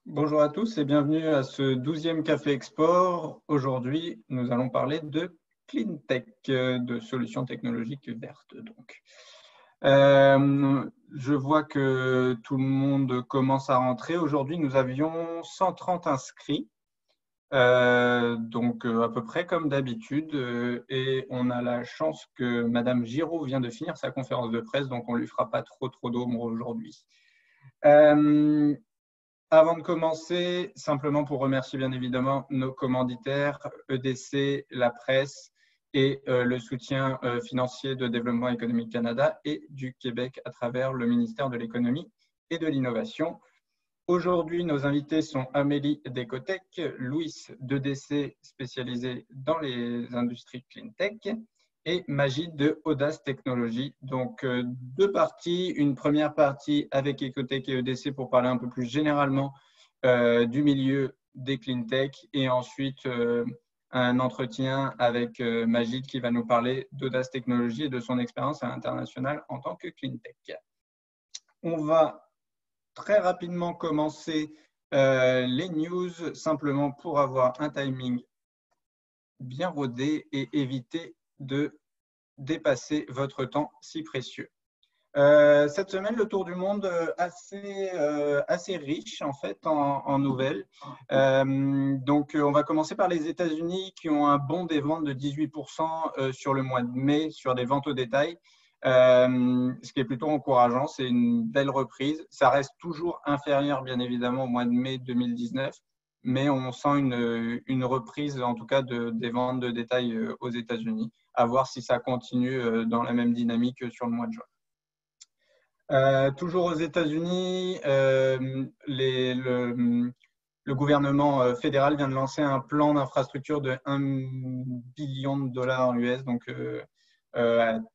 Bonjour à tous et bienvenue à ce 12e Café Export. Aujourd'hui, nous allons parler de clean tech, de solutions technologiques vertes. Je vois que tout le monde commence à rentrer. Aujourd'hui, nous avions 130 inscrits, à peu près comme d'habitude. Et on a la chance que Madame Giraud vient de finir sa conférence de presse, donc on ne lui fera pas trop d'ombre aujourd'hui. Avant de commencer, simplement pour remercier bien évidemment nos commanditaires, EDC, la presse et le soutien financier de Développement économique Canada et du Québec à travers le ministère de l'Économie et de l'Innovation. Aujourd'hui, nos invités sont Amélie Descotec, Louis d'EDC spécialisé dans les industries clean tech et Magid de Audace Technologies. Donc, deux parties. Une première partie avec Ecotech et EDC pour parler un peu plus généralement du milieu des clean tech et ensuite un entretien avec Magid qui va nous parler d'Audace Technologies et de son expérience à l'international en tant que clean tech. On va très rapidement commencer les news simplement pour avoir un timing bien rodé et éviter de dépasser votre temps si précieux. Cette semaine, le tour du monde assez riche en fait en nouvelles. On va commencer par les États-Unis qui ont un bond des ventes de 18% sur le mois de mai sur des ventes au détail, ce qui est plutôt encourageant. C'est une belle reprise. Ça reste toujours inférieur bien évidemment au mois de mai 2019, mais on sent une reprise en tout cas des ventes de détail aux États-Unis. À voir si ça continue dans la même dynamique sur le mois de juin. Toujours aux États-Unis, le gouvernement fédéral vient de lancer un plan d'infrastructure de 1 billion de dollars US, donc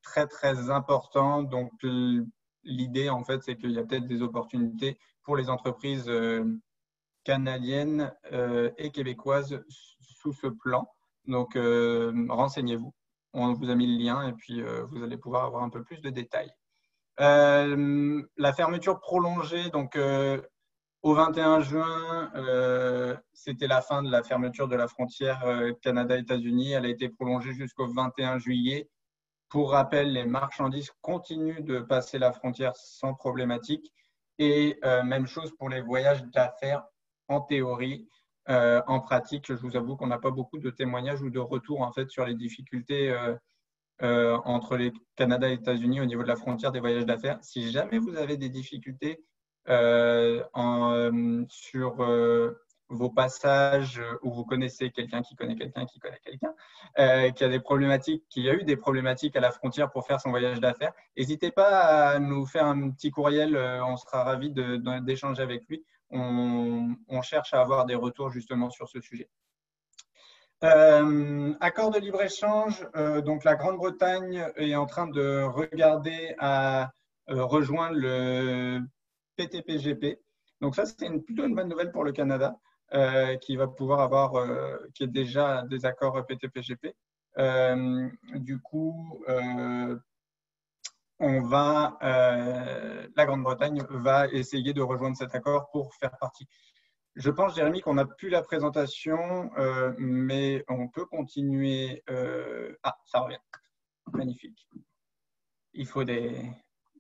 très très important. Donc l'idée en fait, c'est qu'il y a peut-être des opportunités pour les entreprises canadiennes et québécoises sous ce plan. Donc renseignez-vous. On vous a mis le lien et puis vous allez pouvoir avoir un peu plus de détails. La fermeture prolongée, donc au 21 juin, c'était la fin de la fermeture de la frontière Canada-États-Unis. Elle a été prolongée jusqu'au 21 juillet. Pour rappel, les marchandises continuent de passer la frontière sans problématique. Et même chose pour les voyages d'affaires en théorie. En pratique, je vous avoue qu'on n'a pas beaucoup de témoignages ou de retours en fait, sur les difficultés entre les Canada et les États-Unis au niveau de la frontière des voyages d'affaires. Si jamais vous avez des difficultés sur vos passages où vous connaissez quelqu'un qui connaît quelqu'un qui connaît quelqu'un, qui a eu des problématiques à la frontière pour faire son voyage d'affaires, n'hésitez pas à nous faire un petit courriel, on sera ravis d'échanger avec lui. On cherche à avoir des retours justement sur ce sujet. Accord de libre-échange, donc la Grande-Bretagne est en train de regarder à rejoindre le PTPGP. Donc ça, c'est plutôt une bonne nouvelle pour le Canada, qui va pouvoir avoir, qui est déjà des accords PTPGP. Du coup, la Grande-Bretagne va essayer de rejoindre cet accord pour faire partie. Je pense, Jérémy, qu'on n'a plus la présentation, mais on peut continuer. Ah, ça revient. Magnifique. Il faut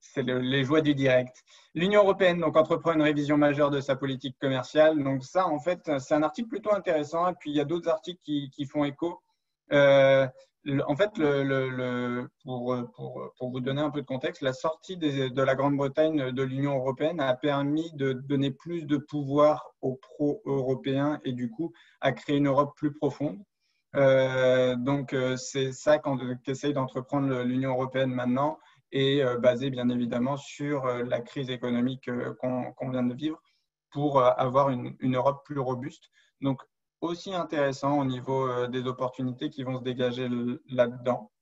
C'est les joies du direct. L'Union européenne donc, entreprend une révision majeure de sa politique commerciale. Donc ça, en fait, c'est un article plutôt intéressant. Et puis, il y a d'autres articles qui font écho. En fait, pour vous donner un peu de contexte, la sortie de la Grande-Bretagne de l'Union européenne a permis de donner plus de pouvoir aux pro-européens et du coup à créer une Europe plus profonde. C'est ça qu'essaye d'entreprendre l'Union européenne maintenant et basé bien évidemment sur la crise économique qu'on vient de vivre pour avoir une Europe plus robuste. Donc, aussi intéressant au niveau des opportunités qui vont se dégager là-dedans,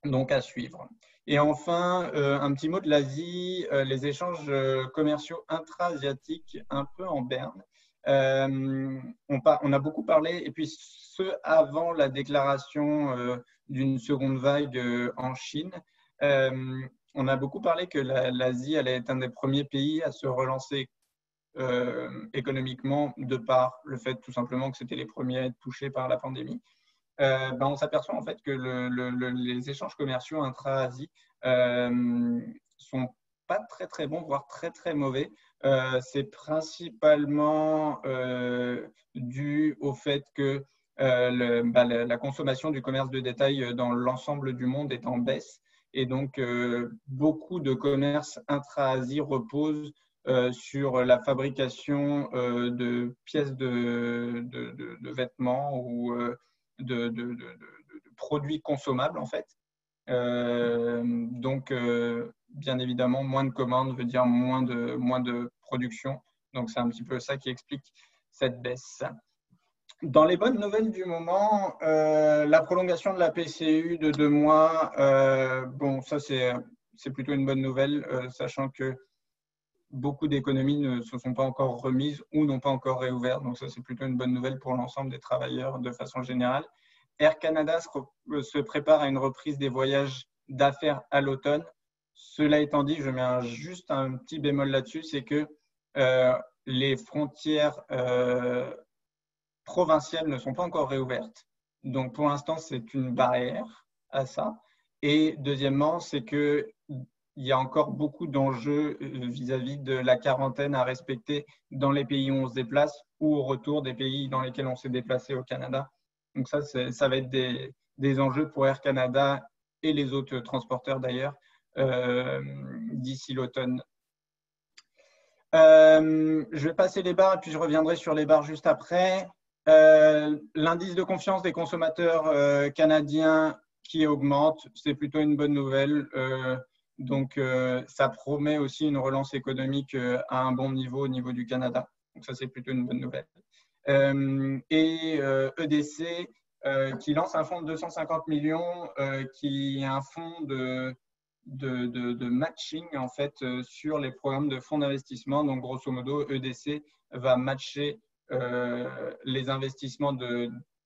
donc à suivre. Et enfin, un petit mot de l'Asie, les échanges commerciaux intra-asiatiques un peu en berne. On a beaucoup parlé, et puis ce avant la déclaration d'une seconde vague en Chine, on a beaucoup parlé que l'Asie allait être un des premiers pays à se relancer économiquement de par le fait tout simplement que c'était les premiers à être touchés par la pandémie. On s'aperçoit en fait que les échanges commerciaux intra-Asie sont pas très très bons, voire très très mauvais. C'est principalement dû au fait que la consommation du commerce de détail dans l'ensemble du monde est en baisse. Et donc, beaucoup de commerces intra-Asie reposent sur la fabrication de pièces de vêtements ou de produits consommables, en fait. Donc, bien évidemment, moins de commandes veut dire moins de production. Donc, c'est un petit peu ça qui explique cette baisse. Dans les bonnes nouvelles du moment, la prolongation de la PCU de 2 mois, bon, ça c'est plutôt une bonne nouvelle, sachant que beaucoup d'économies ne se sont pas encore remises ou n'ont pas encore réouvert. Donc ça, c'est plutôt une bonne nouvelle pour l'ensemble des travailleurs de façon générale. Air Canada se prépare à une reprise des voyages d'affaires à l'automne. Cela étant dit, je mets juste un petit bémol là-dessus, c'est que les frontières provinciales ne sont pas encore réouvertes. Donc, pour l'instant, c'est une barrière à ça. Et deuxièmement, c'est qu'il y a encore beaucoup d'enjeux vis-à-vis de la quarantaine à respecter dans les pays où on se déplace ou au retour des pays dans lesquels on s'est déplacé au Canada. Donc, ça va être des enjeux pour Air Canada et les autres transporteurs d'ailleurs d'ici l'automne. Je vais passer les barres et puis je reviendrai sur les barres juste après. L'indice de confiance des consommateurs canadiens qui augmente, c'est plutôt une bonne nouvelle. Donc, ça promet aussi une relance économique à un bon niveau au niveau du Canada. Donc, ça, c'est plutôt une bonne nouvelle. Et EDC qui lance un fonds de 250 millions qui est un fonds de matching en fait sur les programmes de fonds d'investissement. Donc, grosso modo, EDC va matcher les investissements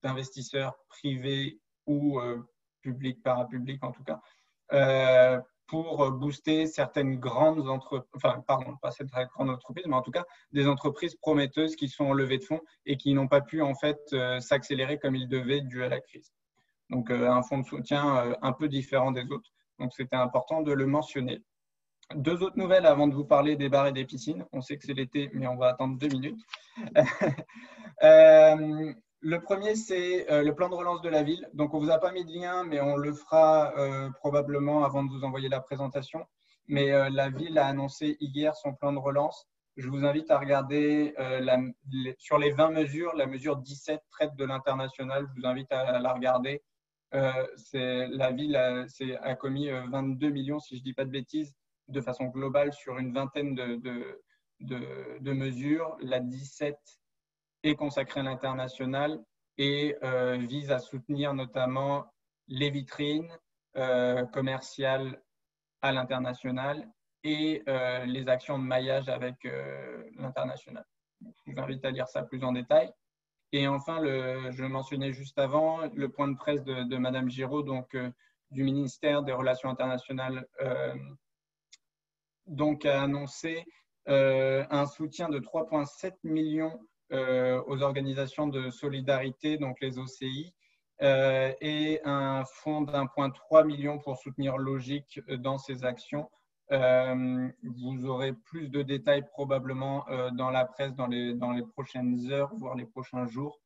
d'investisseurs privés ou publics, parapublics en tout cas, pour booster certaines grandes entreprises, enfin, pardon, pas certaines grandes entreprises, mais en tout cas des entreprises prometteuses qui sont en levée de fonds et qui n'ont pas pu en fait s'accélérer comme ils devaient dû à la crise. Donc, un fonds de soutien un peu différent des autres. Donc, c'était important de le mentionner. 2 autres nouvelles avant de vous parler des bars et des piscines. On sait que c'est l'été, mais on va attendre 2 minutes. Le premier, c'est le plan de relance de la ville. Donc, on ne vous a pas mis de lien, mais on le fera probablement avant de vous envoyer la présentation. Mais la ville a annoncé hier son plan de relance. Je vous invite à regarder sur les 20 mesures, la mesure 17 traite de l'international. Je vous invite à la regarder. La ville a commis 22 millions, si je ne dis pas de bêtises, de façon globale sur une vingtaine de mesures. La 17 est consacrée à l'international et vise à soutenir notamment les vitrines commerciales à l'international et les actions de maillage avec l'international. Je vous invite à lire ça plus en détail. Et enfin, je le mentionnais juste avant, le point de presse de Madame Giraud, donc du ministère des Relations internationales, donc a annoncé un soutien de 3,7 millions aux organisations de solidarité, donc les OCI, et un fonds d'1,3 million pour soutenir Logique dans ses actions. Vous aurez plus de détails probablement dans la presse dans les prochaines heures, voire les prochains jours.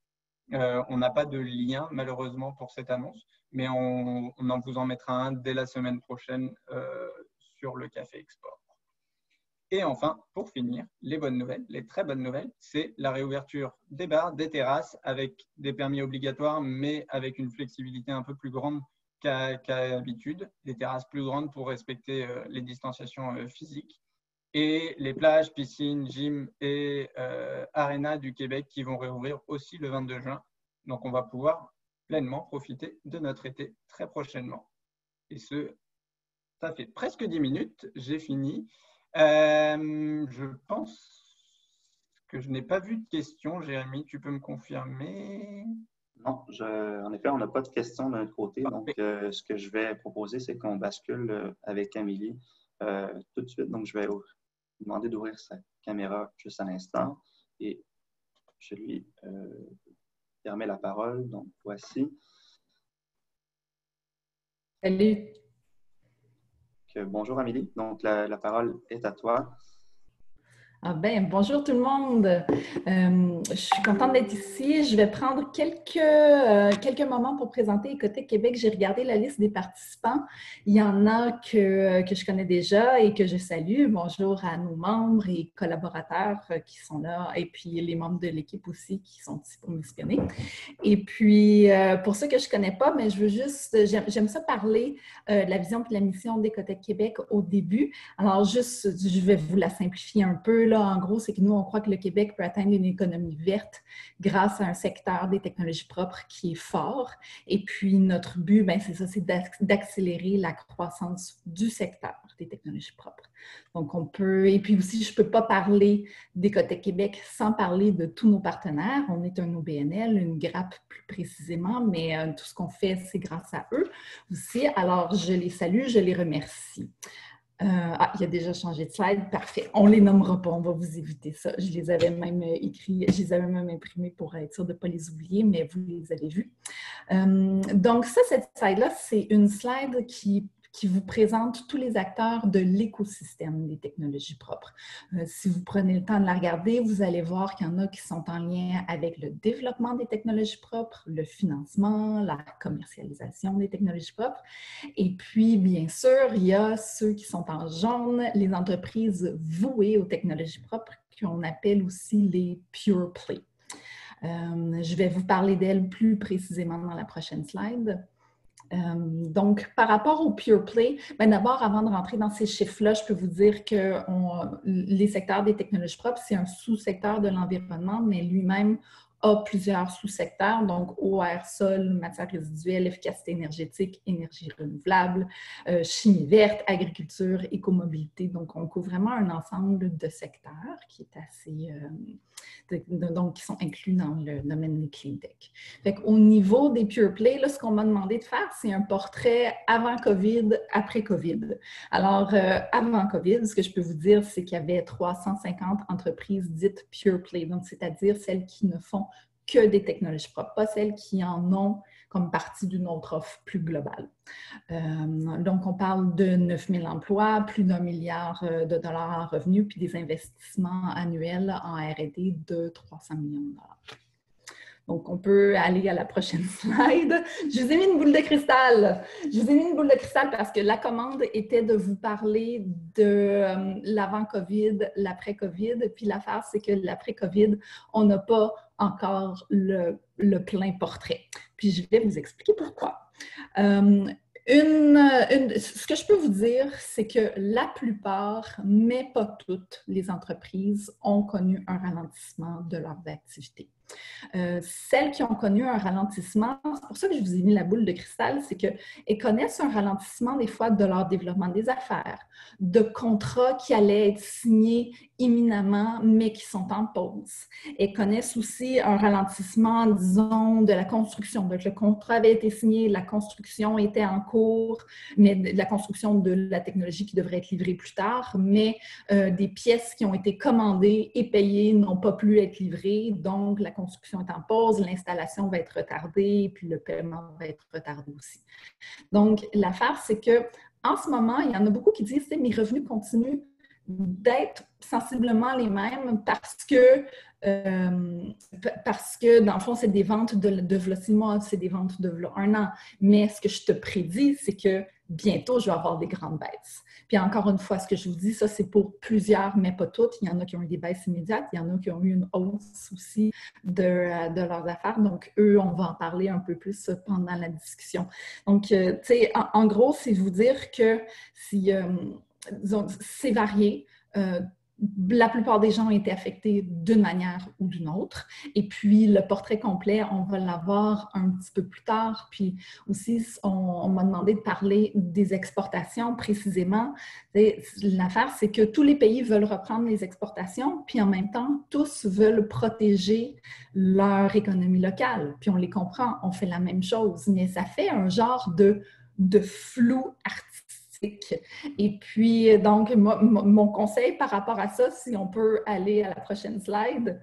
On n'a pas de lien malheureusement pour cette annonce, mais on vous en mettra un dès la semaine prochaine sur le Café Export. Et enfin, pour finir, les bonnes nouvelles, les très bonnes nouvelles, c'est la réouverture des bars, des terrasses avec des permis obligatoires, mais avec une flexibilité un peu plus grande qu'à l'habitude, des terrasses plus grandes pour respecter les distanciations physiques, et les plages, piscines, gym et arénas du Québec qui vont réouvrir aussi le 22 juin. Donc, on va pouvoir pleinement profiter de notre été très prochainement. Et ça fait presque 10 minutes, j'ai fini. Je pense que je n'ai pas vu de questions. Jérémy, tu peux me confirmer? Non, en effet, on n'a pas de questions de notre côté. Donc, ce que je vais proposer, c'est qu'on bascule avec Amélie tout de suite. Donc, je vais demander d'ouvrir sa caméra juste à l'instant et je lui permets la parole. Donc, voici. Salut. Bonjour Amélie, donc la parole est à toi. Ah ben, bonjour tout le monde. Je suis contente d'être ici. Je vais prendre quelques moments pour présenter Ecotech Québec. J'ai regardé la liste des participants. Il y en a que je connais déjà et que je salue. Bonjour à nos membres et collaborateurs qui sont là et puis les membres de l'équipe aussi qui sont ici pour m'espionner. Et puis, pour ceux que je ne connais pas, mais j'aime ça parler de la vision et de la mission d'Ecotech Québec au début. Alors, je vais vous la simplifier un peu. Là, en gros, c'est que nous, on croit que le Québec peut atteindre une économie verte grâce à un secteur des technologies propres qui est fort. Et puis, notre but, ben, c'est ça, c'est d'accélérer la croissance du secteur des technologies propres. Donc, et puis aussi, je ne peux pas parler d'Ecotech Québec sans parler de tous nos partenaires. On est un OBNL, une grappe plus précisément, mais tout ce qu'on fait, c'est grâce à eux aussi. Alors, je les salue, je les remercie. Il a déjà changé de slide. Parfait. On ne les nommera pas. On va vous éviter ça. Je les avais même écrits, je les avais même imprimés pour être sûr de ne pas les oublier, mais vous les avez vus. Donc, cette slide-là, c'est une slide qui vous présente tous les acteurs de l'écosystème des technologies propres. Si vous prenez le temps de la regarder, vous allez voir qu'il y en a qui sont en lien avec le développement des technologies propres, le financement, la commercialisation des technologies propres. Et puis, bien sûr, il y a ceux qui sont en jaune, les entreprises vouées aux technologies propres, qu'on appelle aussi les Pure Play. Je vais vous parler d'elles plus précisément dans la prochaine slide. Donc, par rapport au Pure Play, d'abord, avant de rentrer dans ces chiffres-là, je peux vous dire que les secteurs des technologies propres, c'est un sous-secteur de l'environnement, mais lui-même a plusieurs sous-secteurs, donc eau, air, sol, matières résiduelles, efficacité énergétique, énergie renouvelable, chimie verte, agriculture, écomobilité. Donc, on couvre vraiment un ensemble de secteurs qui est assez... donc, qui sont inclus dans le domaine des clean tech. Fait qu'au niveau des Pure Play, là, ce qu'on m'a demandé de faire, c'est un portrait avant COVID, après COVID. Alors, avant COVID, ce que je peux vous dire, c'est qu'il y avait 350 entreprises dites Pure Play, donc c'est-à-dire celles qui ne font que des technologies propres, pas celles qui en ont comme partie d'une autre offre plus globale. Donc, on parle de 9 000 emplois, plus d'1 milliard de dollars en revenus, puis des investissements annuels en R&D de 300 millions de dollars. Donc, on peut aller à la prochaine slide. Je vous ai mis une boule de cristal. Je vous ai mis une boule de cristal parce que la commande était de vous parler de l'avant-COVID, l'après-COVID. Puis l'affaire, c'est que l'après-COVID, on n'a pas encore le plein portrait. Puis je vais vous expliquer pourquoi. Ce que je peux vous dire, c'est que la plupart, mais pas toutes, les entreprises ont connu un ralentissement de leurs activités. Celles qui ont connu un ralentissement, c'est pour ça que je vous ai mis la boule de cristal, c'est qu'elles connaissent un ralentissement des fois de leur développement des affaires, de contrats qui allaient être signés imminemment, mais qui sont en pause. Elles connaissent aussi un ralentissement, disons, de la construction. Donc, le contrat avait été signé, la construction était en cours, mais la construction de la technologie qui devrait être livrée plus tard, mais des pièces qui ont été commandées et payées n'ont pas pu être livrées, donc la construction est en pause, l'installation va être retardée, puis le paiement va être retardé aussi. Donc, l'affaire, c'est que en ce moment, il y en a beaucoup qui disent que mes revenus continuent d'être sensiblement les mêmes parce que, dans le fond, c'est des ventes de 6 mois, c'est des ventes de 1 an. Mais ce que je te prédis, c'est que bientôt, je vais avoir des grandes baisses. Puis encore une fois, ce que je vous dis, ça, c'est pour plusieurs, mais pas toutes. Il y en a qui ont eu des baisses immédiates, il y en a qui ont eu une hausse aussi de leurs affaires. Donc, eux, on va en parler un peu plus pendant la discussion. Donc, tu sais, en gros, c'est vous dire que si... disons, c'est varié. La plupart des gens ont été affectés d'une manière ou d'une autre. Et puis, le portrait complet, on va l'avoir un petit peu plus tard. Puis aussi, on m'a demandé de parler des exportations précisément. L'affaire, c'est que tous les pays veulent reprendre les exportations, puis en même temps, tous veulent protéger leur économie locale. Puis on les comprend, on fait la même chose, mais ça fait un genre de flou artistique politique. Et puis, donc, mon conseil par rapport à ça, si on peut aller à la prochaine slide,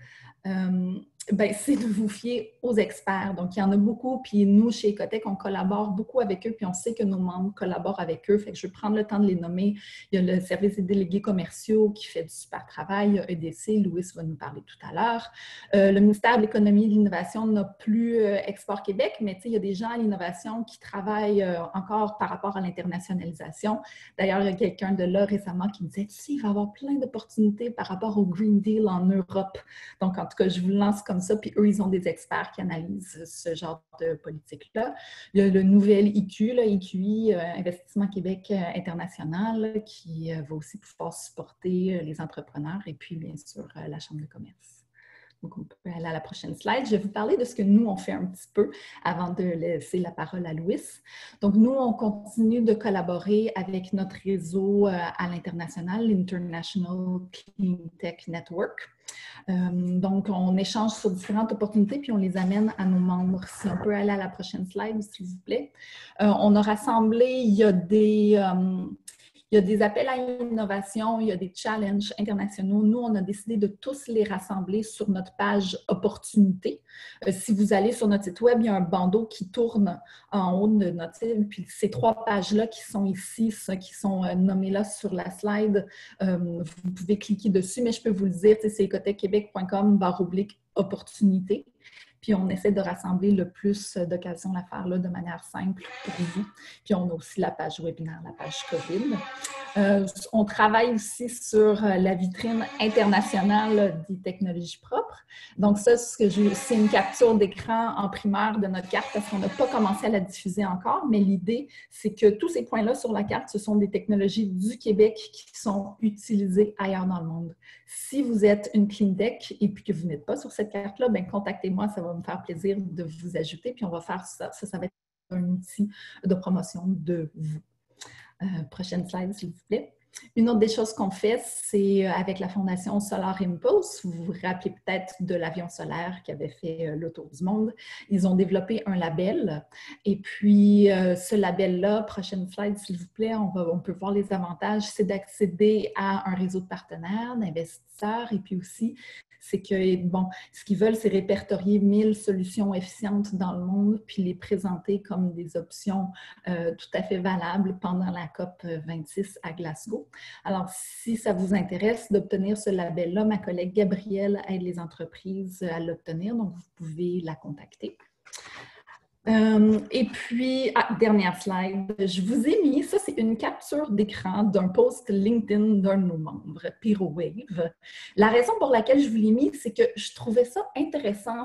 c'est de vous fier aux experts. Donc, il y en a beaucoup, puis nous, chez Ecotech, on collabore beaucoup avec eux, puis on sait que nos membres collaborent avec eux. Fait que je vais prendre le temps de les nommer. Il y a le service des délégués commerciaux qui fait du super travail. Il y a EDC, Louis va nous parler tout à l'heure. Le ministère de l'Économie et de l'Innovation n'a plus Export Québec, mais il y a des gens à l'innovation qui travaillent encore par rapport à l'internationalisation. D'ailleurs, il y a quelqu'un de là récemment qui me disait, tu sais, il va y avoir plein d'opportunités par rapport au Green Deal en Europe. Donc, en tout cas, je vous le lance comme ça, puis eux, ils ont des experts qui analysent ce genre de politique-là. Il y a le nouvel IQ, là, IQI, Investissement Québec International, qui va aussi pouvoir supporter les entrepreneurs et puis, bien sûr, la Chambre de commerce. Donc, on peut aller à la prochaine slide. Je vais vous parler de ce que nous, on fait un petit peu avant de laisser la parole à Louis. Donc, nous, on continue de collaborer avec notre réseau à l'international, l'International Clean Tech Network. Donc, on échange sur différentes opportunités puis on les amène à nos membres. Si on peut aller à la prochaine slide, s'il vous plaît. On a rassemblé, il y a des appels à innovation, il y a des challenges internationaux. Nous, on a décidé de tous les rassembler sur notre page opportunités. Si vous allez sur notre site web, il y a un bandeau qui tourne en haut de notre site. Puis ces 3 pages-là qui sont ici, qui sont nommées là sur la slide, vous pouvez cliquer dessus, mais je peux vous le dire, c'est ecotechquebec.com/opportunités. Puis on essaie de rassembler le plus d'occasions à faire là de manière simple pour vous. Puis on a aussi la page webinaire, la page COVID. On travaille aussi sur la vitrine internationale des technologies propres. Donc ça, c'est une capture d'écran en primaire de notre carte parce qu'on n'a pas commencé à la diffuser encore, mais l'idée, c'est que tous ces points-là sur la carte, ce sont des technologies du Québec qui sont utilisées ailleurs dans le monde. Si vous êtes une clean tech et puis que vous n'êtes pas sur cette carte-là, bien, contactez-moi, ça va me faire plaisir de vous ajouter, puis on va faire ça. Ça va être un outil de promotion de vous. Prochaine slide, s'il vous plaît. Une autre des choses qu'on fait, c'est avec la Fondation Solar Impulse. Vous vous rappelez peut-être de l'avion solaire qui avait fait le tour du monde. Ils ont développé un label. Et puis, ce label-là, prochaine slide, s'il vous plaît, on peut voir les avantages, c'est d'accéder à un réseau de partenaires, d'investisseurs et puis aussi, c'est que, bon, ce qu'ils veulent, c'est répertorier 1000 solutions efficientes dans le monde puis les présenter comme des options tout à fait valables pendant la COP 26 à Glasgow. Alors, si ça vous intéresse d'obtenir ce label-là, ma collègue Gabrielle aide les entreprises à l'obtenir, donc vous pouvez la contacter. Et puis, dernière slide, je vous ai mis, ça c'est une capture d'écran d'un post LinkedIn d'un de nos membres, PyroWave. La raison pour laquelle je vous l'ai mis, c'est que je trouvais ça intéressant.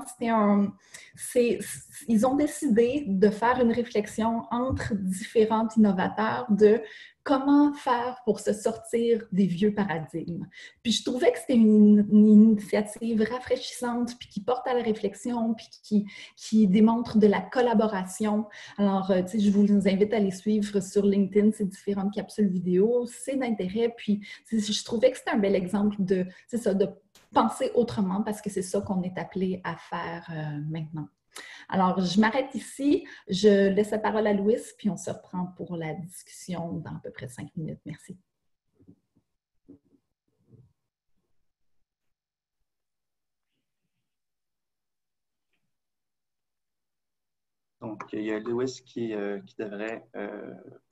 Ils ont décidé de faire une réflexion entre différents innovateurs de comment faire pour se sortir des vieux paradigmes. Puis je trouvais que c'était une initiative rafraîchissante, puis qui porte à la réflexion, puis qui démontre de la collaboration. Alors, tu sais, je vous invite à les suivre sur LinkedIn, ces différentes capsules vidéo. C'est d'intérêt, puis je trouvais que c'était un bel exemple de penser autrement, parce que c'est ça qu'on est appelé à faire maintenant. Alors, je m'arrête ici. Je laisse la parole à Louis, puis on se reprend pour la discussion dans à peu près 5 minutes. Merci. Donc, il y a Louis qui devrait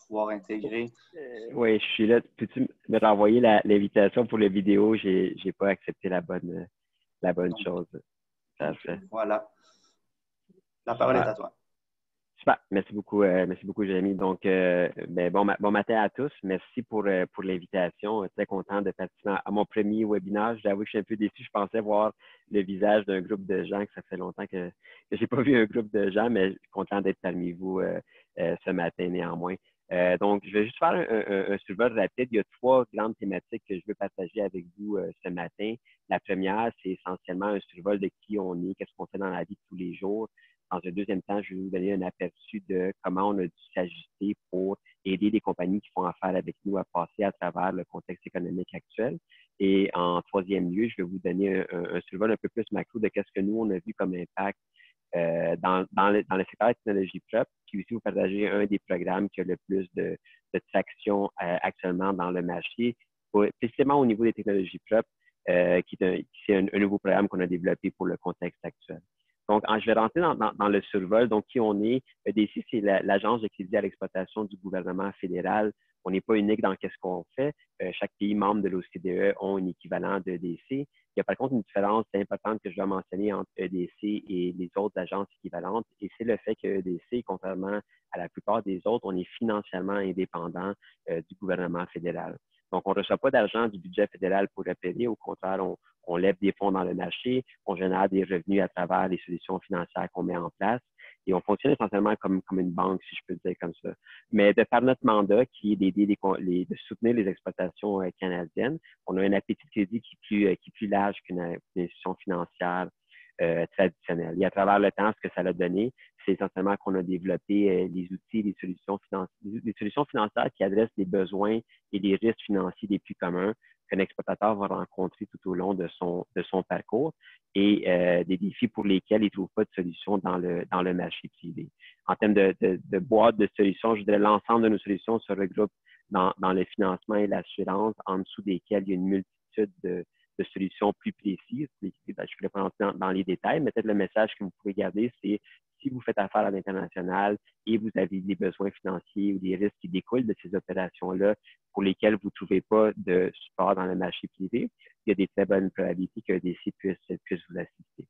pouvoir intégrer. Oui, je suis là. Peux-tu me renvoyer l'invitation pour la vidéo? Je n'ai pas accepté la bonne chose. Voilà. La parole est à toi. Super. Merci beaucoup, Jérémy. Donc, bon matin à tous. Merci pour l'invitation. Très content de participer à mon premier webinaire. J'avoue que je suis un peu déçu. Je pensais voir le visage d'un groupe de gens, que ça fait longtemps que je n'ai pas vu un groupe de gens, mais je suis content d'être parmi vous ce matin néanmoins. Donc, je vais juste faire un survol rapide. Il y a 3 grandes thématiques que je veux partager avec vous ce matin. La première, c'est essentiellement un survol de qui on est, qu'est-ce qu'on fait dans la vie de tous les jours. Dans un deuxième temps, je vais vous donner un aperçu de comment on a dû s'ajuster pour aider les compagnies qui font affaire avec nous à passer à travers le contexte économique actuel. Et en troisième lieu, je vais vous donner un survol un peu plus macro de qu'est-ce que nous, on a vu comme impact dans le secteur de technologie propre, puis aussi vous partagez un des programmes qui a le plus de traction actuellement dans le marché, précisément au niveau des technologies propres, qui est un nouveau programme qu'on a développé pour le contexte actuel. Donc, je vais rentrer dans le survol. Donc, qui on est? EDC, c'est l'Agence de crédit à l'exploitation du gouvernement fédéral. On n'est pas unique dans ce qu'on fait. Chaque pays membre de l'OCDE ont un équivalent de EDC. Il y a par contre une différence importante que je dois mentionner entre EDC et les autres agences équivalentes, et c'est le fait que EDC, contrairement à la plupart des autres, on est financièrement indépendant du gouvernement fédéral. Donc, on ne reçoit pas d'argent du budget fédéral pour opérer. Au contraire, on lève des fonds dans le marché, on génère des revenus à travers les solutions financières qu'on met en place et on fonctionne essentiellement comme une banque, si je peux le dire comme ça. Mais de par notre mandat, qui est d'aider de soutenir les exploitations canadiennes, on a un appétit de crédit qui est plus large qu'une institution financière traditionnelle. Et à travers le temps, ce que ça a donné, c'est essentiellement qu'on a développé les outils, les solutions financières qui adressent les besoins et les risques financiers les plus communs qu'un exploitateur va rencontrer tout au long de son parcours et des défis pour lesquels il ne trouve pas de solution dans le marché privé. En termes de boîte de solutions, je dirais l'ensemble de nos solutions se regroupe dans le financement et l'assurance, en dessous desquels il y a une multitude de solutions plus précises. Je ne vais pas rentrer dans les détails, mais peut-être le message que vous pouvez garder, c'est si vous faites affaire à l'international et vous avez des besoins financiers ou des risques qui découlent de ces opérations-là pour lesquels vous ne trouvez pas de support dans le marché privé, il y a des très bonnes probabilités que EDC puisse vous assister.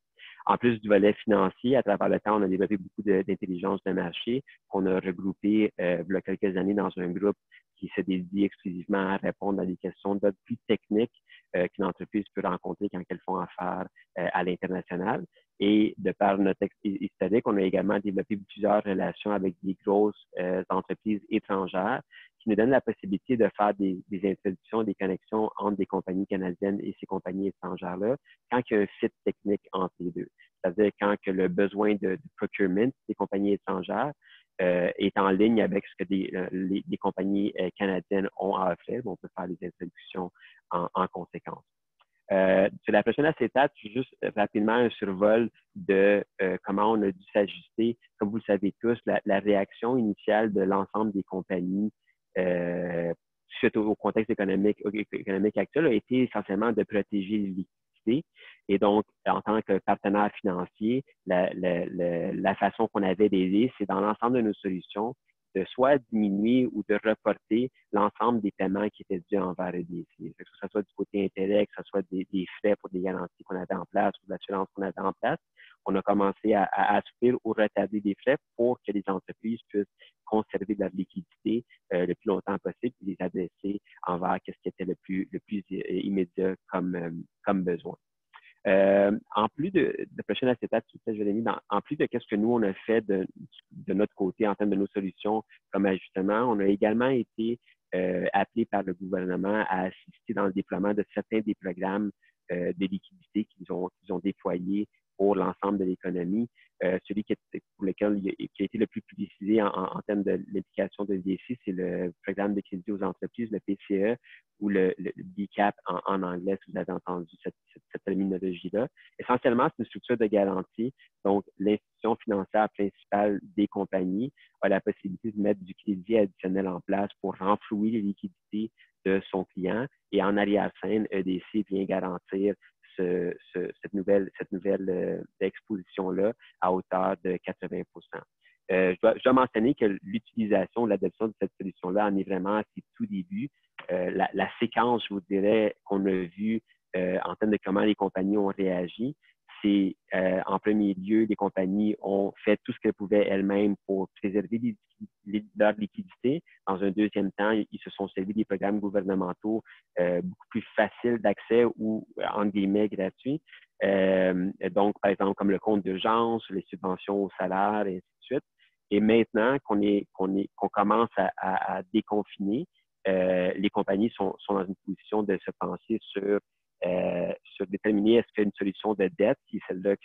En plus du volet financier, à travers le temps, on a développé beaucoup d'intelligence de marché qu'on a regroupé il y a quelques années dans un groupe qui se dédie exclusivement à répondre à des questions d'ordre plus techniques qu'une entreprise peut rencontrer quand elles font affaire à l'international. Et de par notre historique, on a également développé plusieurs relations avec des grosses entreprises étrangères qui nous donnent la possibilité de faire des introductions, des connexions entre des compagnies canadiennes et ces compagnies étrangères-là quand il y a un fit technique entre les deux. C'est-à-dire quand que le besoin de procurement des compagnies étrangères est en ligne avec ce que les compagnies canadiennes ont à offrir. On peut faire des introductions en conséquence. Sur la prochaine acétate, juste rapidement un survol de comment on a dû s'ajuster. Comme vous le savez tous, la réaction initiale de l'ensemble des compagnies suite au contexte économique actuel a été essentiellement de protéger les liquidités. Et donc, en tant que partenaire financier, la façon qu'on avait d'aider, c'est dans l'ensemble de nos solutions de soit diminuer ou de reporter l'ensemble des paiements qui étaient dus envers EDC. Que ce soit du côté intérêt, que ce soit des frais pour des garanties qu'on avait en place ou de l'assurance qu'on avait en place, on a commencé à assouplir ou retarder des frais pour que les entreprises puissent conserver leur liquidité le plus longtemps possible et les adresser envers ce qui était le plus immédiat comme besoin. En plus de prochaine acétate, Jérémy, en plus de ce que nous, on a fait de notre côté en termes de nos solutions comme ajustement, on a également été appelé par le gouvernement à assister dans le déploiement de certains des programmes de liquidité qu'ils ont déployés pour l'ensemble de l'économie. Celui pour lequel qui a été le plus publicisé en termes de l'implication de l'EDC, c'est le programme de crédit aux entreprises, le PCE, ou le BCAP en anglais, si vous avez entendu cette terminologie-là. Essentiellement, c'est une structure de garantie. Donc, l'institution financière principale des compagnies a la possibilité de mettre du crédit additionnel en place pour renflouer les liquidités de son client. Et en arrière-scène, EDC vient garantir cette nouvelle exposition-là à hauteur de 80 je dois mentionner que l'utilisation, l'adoption de cette solution-là en est vraiment à ses tout débuts. La séquence, je vous dirais, qu'on a vue en termes de comment les compagnies ont réagi, c'est en premier lieu, les compagnies ont fait tout ce qu'elles pouvaient elles-mêmes pour préserver leur liquidité. Dans un deuxième temps, ils se sont servis des programmes gouvernementaux beaucoup plus faciles d'accès ou, entre guillemets, gratuits. Donc, par exemple, comme le compte d'urgence, les subventions aux salaires, et ainsi de suite. Et maintenant qu'on commence à déconfiner, les compagnies sont dans une position de se pencher sur déterminer est-ce qu'une solution de dette, qui est celle-là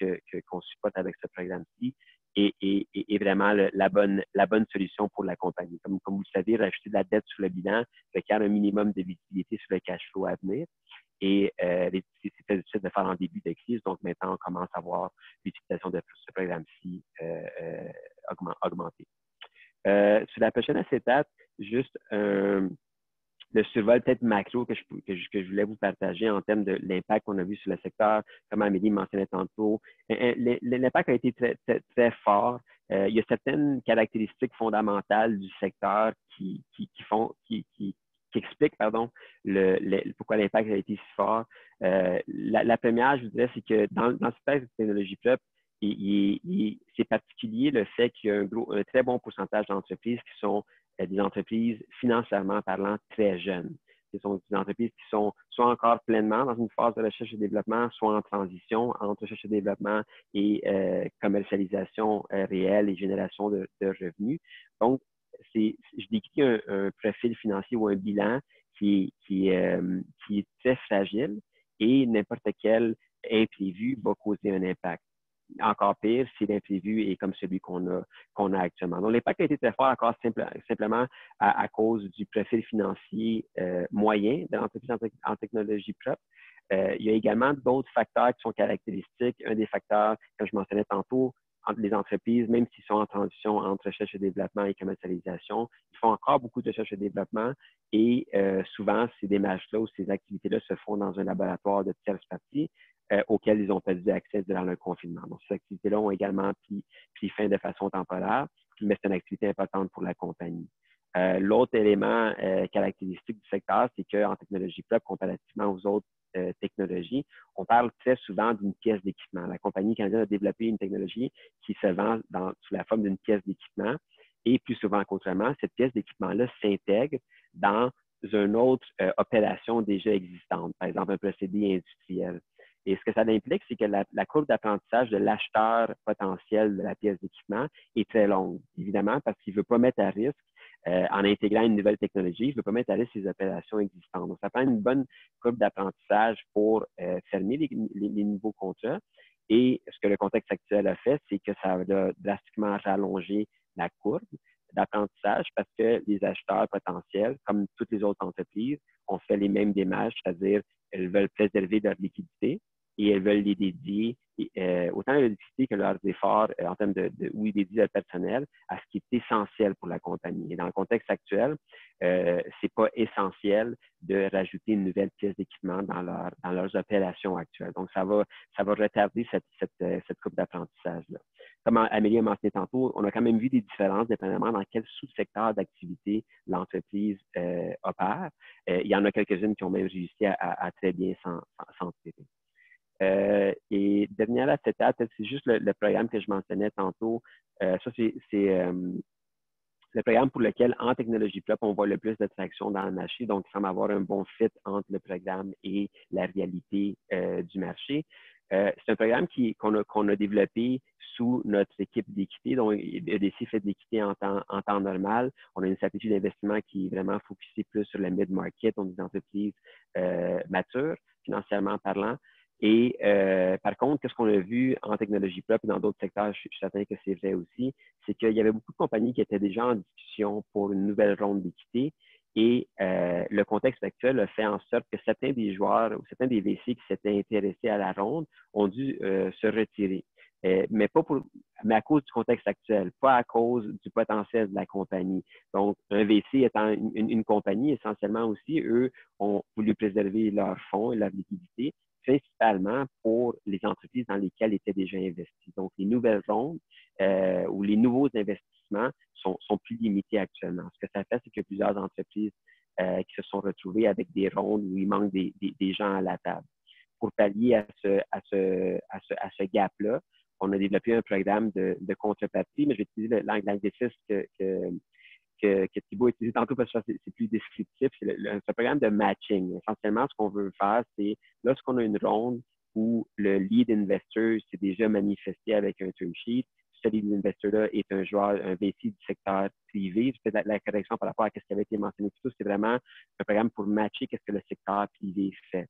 qu'on supporte avec ce programme-ci, est vraiment la bonne solution pour la compagnie. Comme vous le savez, rajouter de la dette sur le bilan requiert un minimum de visibilité sur le cash flow à venir. et c'est très difficile de faire en début de crise. Donc, maintenant, on commence à voir l'utilisation de ce programme-ci augmenter. Sur la prochaine acétate, juste le survol peut-être macro que je voulais vous partager en termes de l'impact qu'on a vu sur le secteur, comme Amélie mentionnait tantôt. L'impact a été très, très, très fort. Il y a certaines caractéristiques fondamentales du secteur qui expliquent pourquoi l'impact a été si fort. La première, je vous dirais, c'est que dans le secteur de technologie prep, c'est particulier le fait qu'il y a un très bon pourcentage d'entreprises qui sont des entreprises financièrement parlant très jeunes. Ce sont des entreprises qui sont soit encore pleinement dans une phase de recherche et développement, soit en transition entre recherche et développement et commercialisation réelle et génération de revenus. Donc, je décris un profil financier ou un bilan qui est très fragile et n'importe quel imprévu va causer un impact. Encore pire si l'imprévu est comme celui qu'on a actuellement. Donc, l'impact a été très fort encore simplement à cause du profil financier moyen de l'entreprise en technologie propre. Il y a également d'autres facteurs qui sont caractéristiques. Un des facteurs, comme je mentionnais tantôt, entre les entreprises, même s'ils sont en transition entre recherche et développement et commercialisation, ils font encore beaucoup de recherche et développement et souvent, ces démarches-là ou ces activités-là se font dans un laboratoire de tierce partie auxquels ils ont perdu accès durant le confinement. Donc, ces activités-là ont également pris fin de façon temporaire, mais c'est une activité importante pour la compagnie. L'autre élément caractéristique du secteur, c'est qu'en technologie prep, comparativement aux autres technologies, on parle très souvent d'une pièce d'équipement. La compagnie canadienne a développé une technologie qui se vend sous la forme d'une pièce d'équipement et plus souvent qu'autrement, cette pièce d'équipement-là s'intègre dans une autre opération déjà existante, par exemple un procédé industriel. Et ce que ça implique, c'est que la courbe d'apprentissage de l'acheteur potentiel de la pièce d'équipement est très longue, évidemment, parce qu'il ne veut pas mettre à risque, en intégrant une nouvelle technologie, il ne veut pas mettre à risque ses opérations existantes. Donc, ça prend une bonne courbe d'apprentissage pour fermer les nouveaux contrats. Et ce que le contexte actuel a fait, c'est que ça a drastiquement rallongé la courbe d'apprentissage parce que les acheteurs potentiels, comme toutes les autres entreprises, ont fait les mêmes démarches, c'est-à-dire elles veulent préserver leur liquidité et elles veulent les dédier, autant leur liquidité que leurs efforts en termes oui, dédier leur personnel à ce qui est essentiel pour la compagnie. Et dans le contexte actuel, c'est pas essentiel de rajouter une nouvelle pièce d'équipement dans leurs opérations actuelles. Donc, ça va retarder cette courbe d'apprentissage-là. Comme Amélie a mentionné tantôt, on a quand même vu des différences dépendamment dans quel sous-secteur d'activité l'entreprise opère. Il y en a quelques-unes qui ont même réussi à très bien s'en tirer. Et dernière acétate, c'est juste le programme que je mentionnais tantôt. Ça, c'est le programme pour lequel, en technologie prep, on voit le plus de traction dans le marché. Donc, il semble avoir un bon fit entre le programme et la réalité du marché. C'est un programme qu'on a développé sous notre équipe d'équité. Donc, EDC fait de l'équité en temps normal. On a une stratégie d'investissement qui est vraiment focusée plus sur le mid-market. On est des entreprises matures, financièrement parlant. Et par contre, qu'est-ce qu'on a vu en technologie prep et dans d'autres secteurs, je suis certain que c'est vrai aussi, c'est qu'il y avait beaucoup de compagnies qui étaient déjà en discussion pour une nouvelle ronde d'équité. Et le contexte actuel a fait en sorte que certains des joueurs ou certains des VC qui s'étaient intéressés à la ronde ont dû se retirer. Mais à cause du contexte actuel, pas à cause du potentiel de la compagnie. Donc, un VC étant une compagnie, essentiellement aussi, eux ont voulu préserver leurs fonds et leur liquidité, principalement pour les entreprises dans lesquelles étaient déjà investis. Donc, les nouvelles rondes ou les nouveaux investissements sont plus limités actuellement. Ce que ça fait, c'est que plusieurs entreprises qui se sont retrouvées avec des rondes où il manque des gens à la table. Pour pallier à ce gap-là, on a développé un programme de contrepartie, mais je vais utiliser l'anglicisme que Thibaut a utilisé tantôt parce que c'est plus descriptif. C'est un programme de matching. Essentiellement, ce qu'on veut faire, c'est lorsqu'on a une ronde où le lead investor s'est déjà manifesté avec un term sheet, ce lead investor-là est un joueur, un VC du secteur privé. Je fais la correction par rapport à ce qui avait été mentionné plus tôt. C'est vraiment un programme pour matcher ce que le secteur privé fait.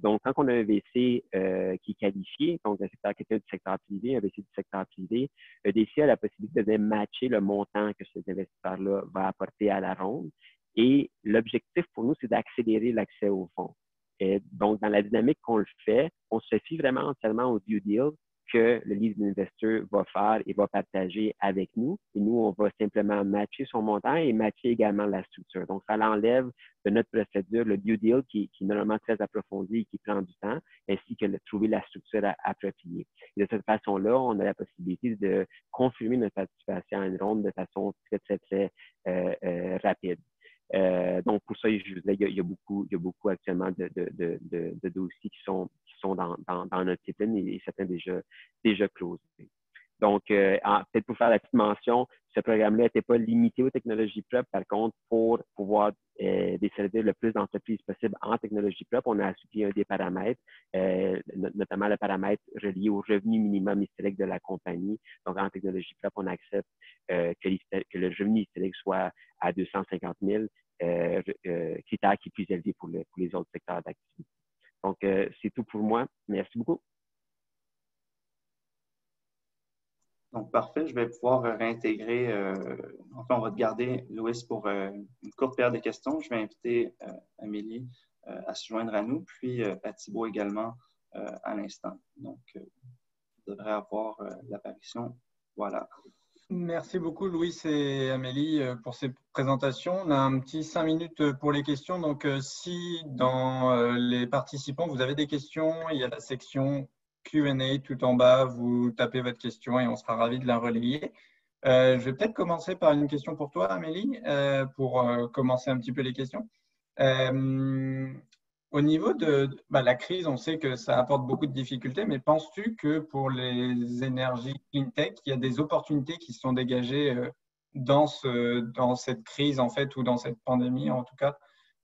Donc, quand on a un VC qui est qualifié, donc quelqu'un du secteur privé, un VC du secteur privé, EDC a la possibilité de matcher le montant que cet investisseur-là va apporter à la ronde. Et l'objectif pour nous, c'est d'accélérer l'accès aux fonds. Et donc, dans la dynamique qu'on le fait, on se fie vraiment entièrement au due deal que le lead investor va faire et va partager avec nous. Et nous, on va simplement matcher son montant et matcher également la structure. Donc, ça l'enlève de notre procédure le due deal qui est normalement très approfondi et qui prend du temps, ainsi que de trouver la structure appropriée. Et de cette façon-là, on a la possibilité de confirmer notre participation à une ronde de façon très rapide. Donc, pour ça, il y a beaucoup actuellement de dossiers qui sont dans notre pipeline et certains déjà closés. Donc, peut-être pour faire la petite mention, ce programme-là n'était pas limité aux technologies propres. Par contre, pour pouvoir desservir le plus d'entreprises possible en technologie propre, on a assoupli un des paramètres, notamment le paramètre relié au revenu minimum historique de la compagnie. Donc, en technologie propre, on accepte que le revenu historique soit à 250 000, critère qui est plus élevé pour les autres secteurs d'activité. Donc, c'est tout pour moi. Merci beaucoup. Donc, parfait. Je vais pouvoir réintégrer. Enfin, on va te garder, Louis, pour une courte période de questions. Je vais inviter Amélie à se joindre à nous, puis à Thibaut également à l'instant. Donc, on devrait avoir l'apparition. Voilà. Merci beaucoup, Louis et Amélie, pour ces présentations. On a un petit 5 minutes pour les questions. Donc, si dans les participants, vous avez des questions, il y a la section Q&A tout en bas. Vous tapez votre question et on sera ravis de la relayer. Je vais peut-être commencer par une question pour toi, Amélie, pour commencer un petit peu les questions. Au niveau de la crise, on sait que ça apporte beaucoup de difficultés, mais penses-tu que pour les énergies clean tech, il y a des opportunités qui se sont dégagées dans cette crise, en fait, ou dans cette pandémie, en tout cas?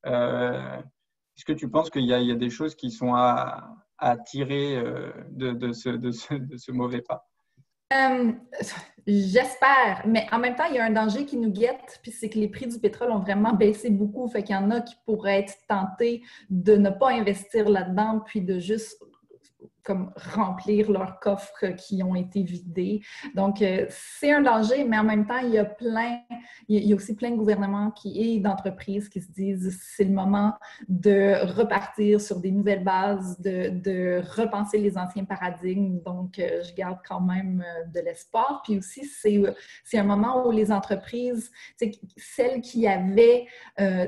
Est-ce que tu penses qu'il y a des choses qui sont à tirer de ce mauvais pas? J'espère, mais en même temps, il y a un danger qui nous guette, puis c'est que les prix du pétrole ont vraiment baissé beaucoup. Fait qu'il y en a qui pourraient être tentés de ne pas investir là-dedans, puis de juste comme remplir leurs coffres qui ont été vidés. Donc, c'est un danger, mais en même temps, il y a aussi plein de gouvernements et d'entreprises qui se disent c'est le moment de repartir sur des nouvelles bases, de repenser les anciens paradigmes. Donc, je garde quand même de l'espoir. Puis aussi, c'est un moment où les entreprises, celles qui avaient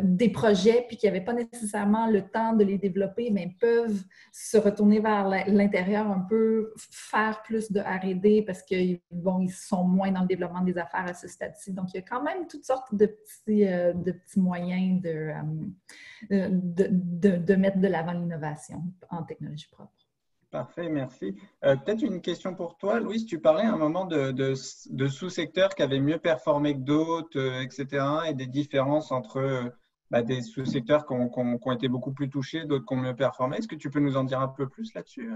des projets puis qui n'avaient pas nécessairement le temps de les développer, mais peuvent se retourner vers l'intérieur un peu, faire plus de R&D parce qu'ils sont moins dans le développement des affaires à ce stade-ci. Donc, il y a quand même toutes sortes de petits moyens de mettre de l'avant l'innovation en technologie propre. Parfait, merci. Peut-être une question pour toi, Louis. Tu parlais à un moment de sous-secteurs qui avaient mieux performé que d'autres, etc., et des différences entre des sous-secteurs qui ont été beaucoup plus touchés, d'autres qui ont mieux performé. Est-ce que tu peux nous en dire un peu plus là-dessus?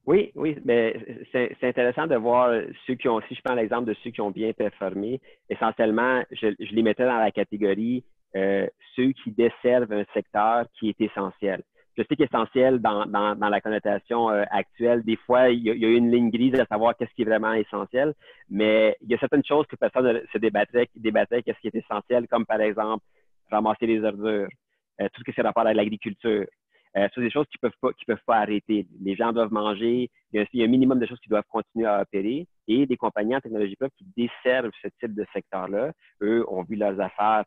Oui, mais c'est intéressant de voir si je prends l'exemple de ceux qui ont bien performé, essentiellement, je les mettais dans la catégorie ceux qui desservent un secteur qui est essentiel. Je sais qu'essentiel dans la connotation actuelle, des fois, il y a une ligne grise à savoir qu'est-ce qui est vraiment essentiel, mais il y a certaines choses que personne ne se débattrait qu'est-ce qui est essentiel, comme par exemple ramasser les ordures, tout ce qui est rapport à l'agriculture. C'est des choses qui peuvent pas arrêter. Les gens doivent manger. Il y a un minimum de choses qui doivent continuer à opérer. Et des compagnies en technologie propre qui desservent ce type de secteur-là, eux ont vu leurs affaires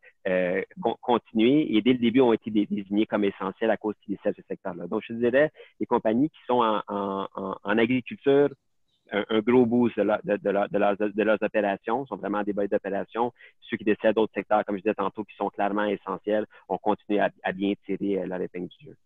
continuer et dès le début ont été désignés comme essentiels à cause qu'ils desservent ce secteur-là. Donc, je dirais les compagnies qui sont en agriculture, un gros boost de leurs opérations, sont vraiment des boîtes d'opérations. Ceux qui desservent d'autres secteurs, comme je disais tantôt, qui sont clairement essentiels, ont continué à bien tirer leur épingle du jeu.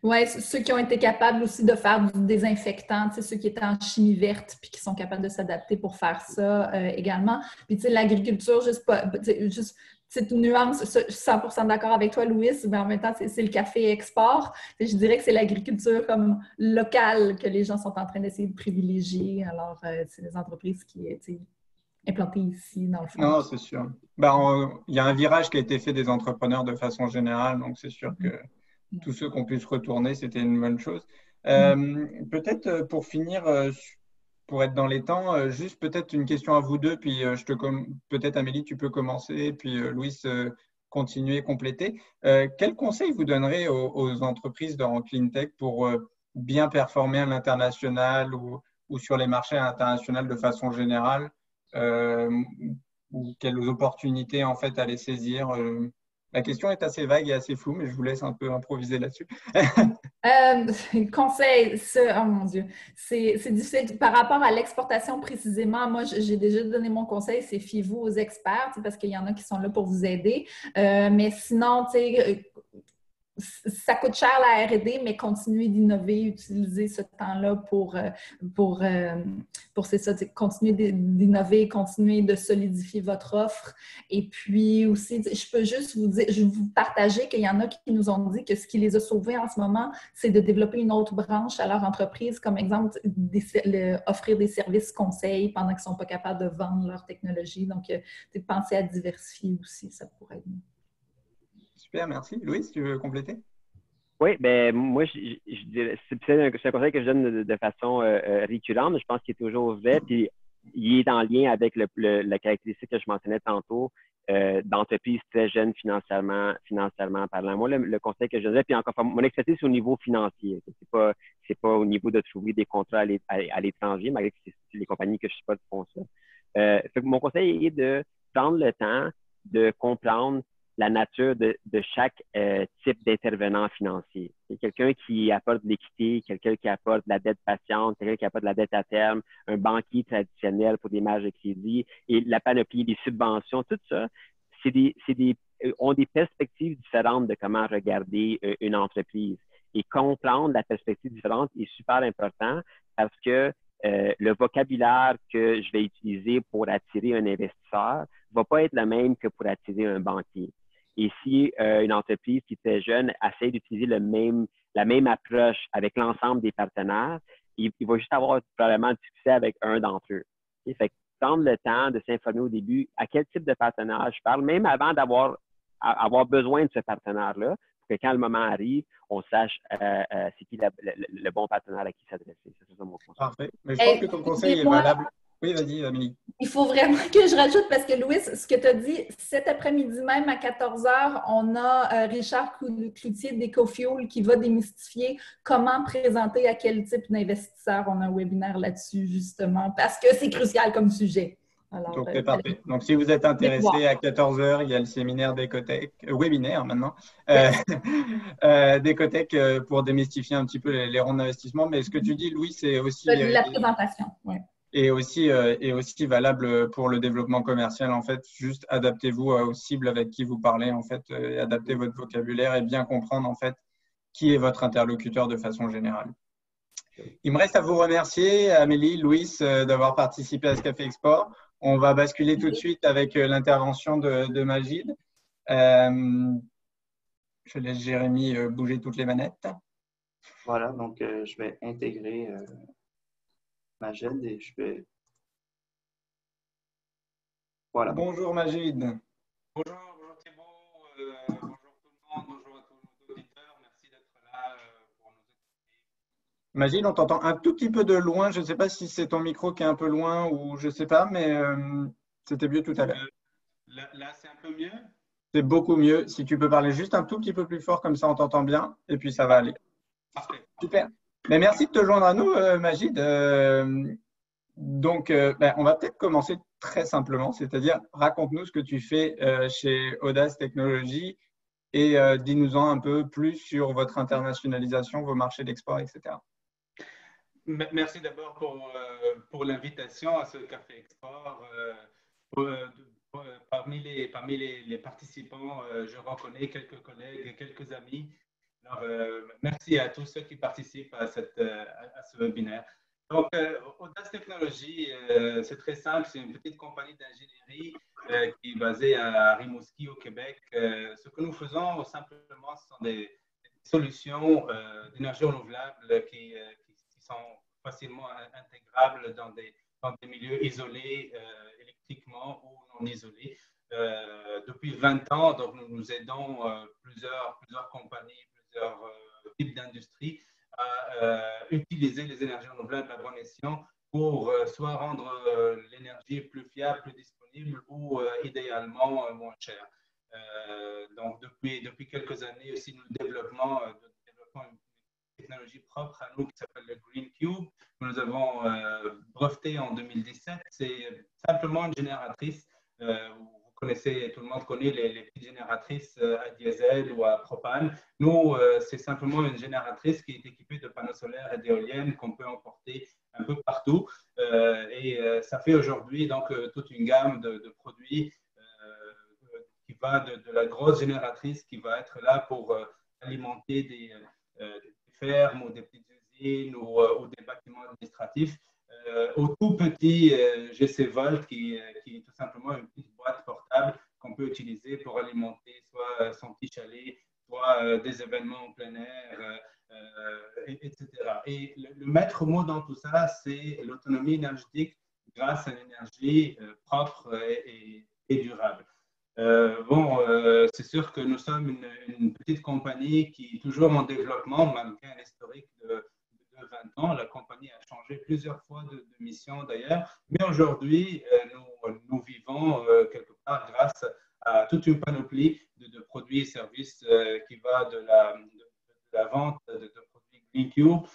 Oui, ceux qui ont été capables aussi de faire du désinfectant, ceux qui étaient en chimie verte puis qui sont capables de s'adapter pour faire ça également. Puis, l'agriculture, juste petite nuance, 100% d'accord avec toi, Louis, mais en même temps, c'est le café export. Je dirais que c'est l'agriculture comme locale que les gens sont en train d'essayer de privilégier. Alors, c'est des entreprises qui implantées ici, dans le fond. Non, c'est sûr. Il y a un virage qui a été fait des entrepreneurs de façon générale, donc c'est sûr que tous ceux qui ont pu se retourner, c'était une bonne chose. Peut-être pour finir, pour être dans les temps, juste peut-être une question à vous deux, puis peut-être Amélie, tu peux commencer, puis Louis continuer, compléter. Quel conseil vous donnerez aux entreprises dans Cleantech pour bien performer à l'international ou sur les marchés internationaux de façon générale, ou quelles opportunités en fait aller saisir? La question est assez vague et assez floue, mais je vous laisse un peu improviser là-dessus. Conseil, oh mon Dieu, c'est difficile. Par rapport à l'exportation précisément, moi, j'ai déjà donné mon conseil, c'est fiez-vous aux experts, parce qu'il y en a qui sont là pour vous aider. Mais sinon, tu sais, ça coûte cher la R&D, mais continuez d'innover, utilisez ce temps-là pour c'est ça, continuer d'innover, continuer de solidifier votre offre. Et puis aussi, je peux juste vous dire, je vous partager qu'il y en a qui nous ont dit que ce qui les a sauvés en ce moment, c'est de développer une autre branche à leur entreprise, comme exemple, offrir des services conseils pendant qu'ils ne sont pas capables de vendre leur technologie. Donc, pensez à diversifier aussi, ça pourrait être mieux. Super, merci. Louis, tu veux compléter? Oui, ben moi, je dirais, c'est un conseil que je donne de façon récurrente, mais je pense qu'il est toujours vrai, puis il est en lien avec la caractéristique que je mentionnais tantôt d'entreprise très jeune financièrement parlant. Moi, le conseil que je donnerais, puis encore mon expertise, c'est au niveau financier. C'est pas au niveau de trouver des contrats à l'étranger, malgré que c'est les compagnies que je supporte qui font ça. Fait que mon conseil est de prendre le temps de comprendre la nature de chaque type d'intervenant financier. C'est quelqu'un qui apporte de l'équité, quelqu'un qui apporte de la dette patiente, quelqu'un qui apporte de la dette à terme, un banquier traditionnel pour des marges de crédit et la panoplie des subventions, tout ça, ont des perspectives différentes de comment regarder une entreprise. Et comprendre la perspective différente est super important parce que le vocabulaire que je vais utiliser pour attirer un investisseur ne va pas être le même que pour attirer un banquier. Et si une entreprise qui est jeune essaie d'utiliser la même approche avec l'ensemble des partenaires, il va juste avoir probablement du succès avec un d'entre eux. Et fait que prendre le temps de s'informer au début à quel type de partenaire je parle, même avant avoir besoin de ce partenaire-là, pour que quand le moment arrive, on sache c'est qui le bon partenaire à qui s'adresser. C'est ça mon conseil. Parfait. Mais je pense que ton conseil est valable. Oui, vas-y, Amélie. Il faut vraiment que je rajoute, parce que Louis, ce que tu as dit, cet après-midi même à 14 h, on a Richard Cloutier d'EcoFuel qui va démystifier comment présenter à quel type d'investisseur. On a un webinaire là-dessus, justement, parce que c'est crucial comme sujet. Alors, donc, c'est parfait. Donc, si vous êtes intéressé, à 14 h, il y a le séminaire d'Ecotech, webinaire maintenant, d'Ecotech pour démystifier un petit peu les rondes d'investissement. Mais ce que tu dis, Louis, c'est aussi… La présentation, oui. Et aussi valable pour le développement commercial. En fait, juste adaptez-vous aux cibles avec qui vous parlez, en fait, et adaptez votre vocabulaire et bien comprendre, en fait, qui est votre interlocuteur de façon générale. Il me reste à vous remercier, Amélie, Louis, d'avoir participé à ce Café Export. On va basculer tout de suite avec l'intervention de Magid. Je laisse Jérémy bouger toutes les manettes. Voilà, donc je vais intégrer Magid et je vais… Voilà. Bonjour Magid. Bonjour Thibaut, bonjour tout le monde, bonjour à tous nos auditeurs, merci d'être là pour nous écouter. Magid, on t'entend un tout petit peu de loin, je ne sais pas si c'est ton micro qui est un peu loin ou je ne sais pas, mais c'était mieux tout à l'heure. Là, c'est un peu mieux? C'est beaucoup mieux. Si tu peux parler juste un tout petit peu plus fort, comme ça on t'entend bien, et puis ça va aller. Parfait. Super. Mais merci de te joindre à nous, Magid. Donc, on va peut-être commencer très simplement, c'est-à-dire raconte-nous ce que tu fais chez Audace Technologies et dis-nous-en un peu plus sur votre internationalisation, vos marchés d'export, etc. Merci d'abord pour l'invitation à ce Café Export. Parmi les participants, je reconnais quelques collègues et quelques amis. Alors, merci à tous ceux qui participent à ce webinaire. Donc, Audace Technologies, c'est très simple, c'est une petite compagnie d'ingénierie qui est basée à Rimouski, au Québec. Ce que nous faisons, simplement, ce sont des solutions d'énergie renouvelable qui sont facilement intégrables dans des milieux isolés électriquement ou non isolés. Depuis 20 ans, donc, nous aidons plusieurs compagnies, plusieurs types d'industries à utiliser les énergies renouvelables à bon escient pour soit rendre l'énergie plus fiable, plus disponible ou idéalement moins chère. Donc, depuis quelques années aussi, nous développons une technologie propre à nous qui s'appelle le Green Cube, que nous avons breveté en 2017. C'est simplement une génératrice. Vous connaissez, tout le monde connaît les petites génératrices à diesel ou à propane. Nous, c'est simplement une génératrice qui est équipée de panneaux solaires et d'éoliennes qu'on peut emporter un peu partout. Ça fait aujourd'hui donc toute une gamme de produits qui va de la grosse génératrice qui va être là pour alimenter des fermes ou des petites usines ou des bâtiments administratifs, au tout petit GC Volt qui est tout simplement une petite boîte portable qu'on peut utiliser pour alimenter soit son petit chalet, soit des événements en plein air, etc. Et le maître mot dans tout ça, c'est l'autonomie énergétique grâce à l'énergie propre et durable. C'est sûr que nous sommes une petite compagnie qui est toujours en développement, malgré un historique de 20 ans. La compagnie a changé plusieurs fois de mission d'ailleurs, mais aujourd'hui, nous vivons quelque part grâce à toute une panoplie de produits et services qui va de la vente de produits GreenCube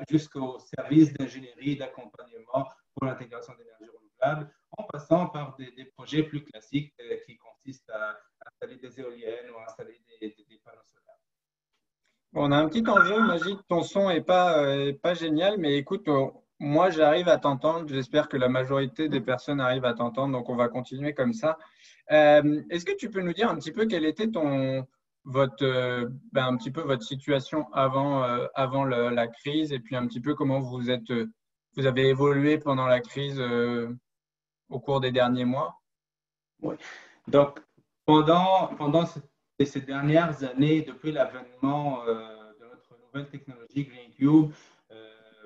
jusqu'aux services d'ingénierie, d'accompagnement pour l'intégration d'énergie renouvelable, en passant par des projets plus classiques qui consistent à installer des éoliennes ou à installer des panneaux solaires. On a un petit enjeu, Magic, ton son n'est pas génial, mais écoute, moi j'arrive à t'entendre, j'espère que la majorité des personnes arrivent à t'entendre, donc on va continuer comme ça. Est-ce que tu peux nous dire un petit peu quelle était un petit peu votre situation avant la crise et puis un petit peu comment vous avez évolué pendant la crise au cours des derniers mois? Oui. Donc, pendant ces dernières années, depuis l'avènement de notre nouvelle technologie GreenCube,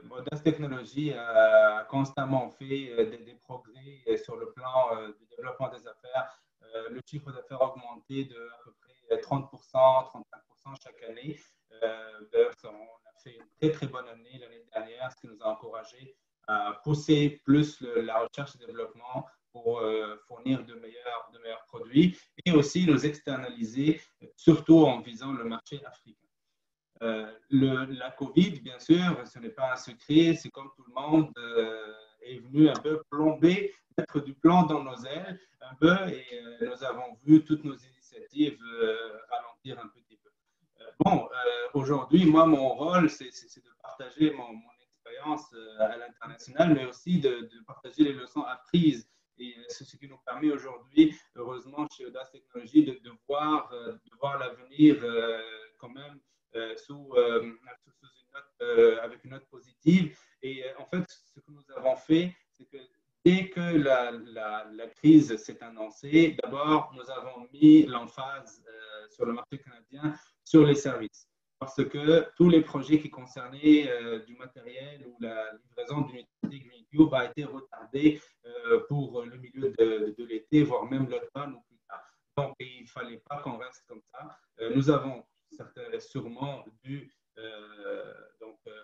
Audace Technologies a constamment fait des progrès sur le plan du développement des affaires. Le chiffre d'affaires a augmenté de à peu près 30%, 35% chaque année. On a fait une très, très bonne année l'année dernière, ce qui nous a encouragé à pousser plus la recherche et développement pour fournir de meilleurs produits et aussi nous externaliser, surtout en visant le marché africain. La COVID, bien sûr, ce n'est pas un secret, c'est comme tout le monde est venu un peu mettre du plomb dans nos ailes un peu et nous avons vu toutes nos initiatives ralentir un petit peu. Aujourd'hui, moi, mon rôle, c'est de partager mon expérience à l'international, mais aussi de partager les leçons apprises. Et c'est ce qui nous permet aujourd'hui, heureusement, chez Audace Technologies, de voir l'avenir quand même avec une note positive. Et en fait, ce que nous avons fait, c'est que dès que la crise s'est annoncée, d'abord, nous avons mis l'emphase sur le marché canadien sur les services. Parce que tous les projets qui concernaient du matériel ou la livraison d'une unité GreenCube a été retardé pour le milieu de l'été, voire même l'automne ou plus tard. Donc, il ne fallait pas qu'on reste comme ça. Nous avons sûrement dû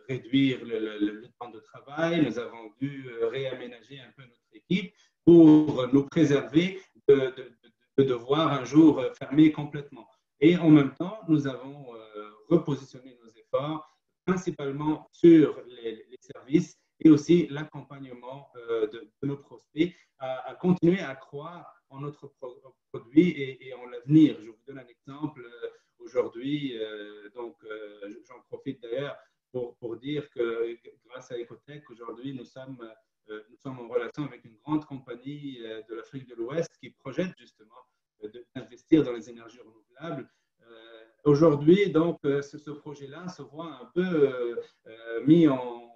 réduire le temps de travail. Nous avons dû réaménager un peu notre équipe pour nous préserver de devoir un jour fermer complètement. Et en même temps, nous avons repositionné nos efforts principalement sur les services et aussi l'accompagnement de nos prospects à continuer à croire en notre produit et en l'avenir. Je vous donne un exemple aujourd'hui. J'en profite d'ailleurs pour dire que grâce à Ecotech, aujourd'hui, nous sommes en relation avec une grande compagnie de l'Afrique de l'Ouest qui projette justement d'investir dans les énergies renouvelables. Aujourd'hui, donc, ce projet-là se voit un peu mis en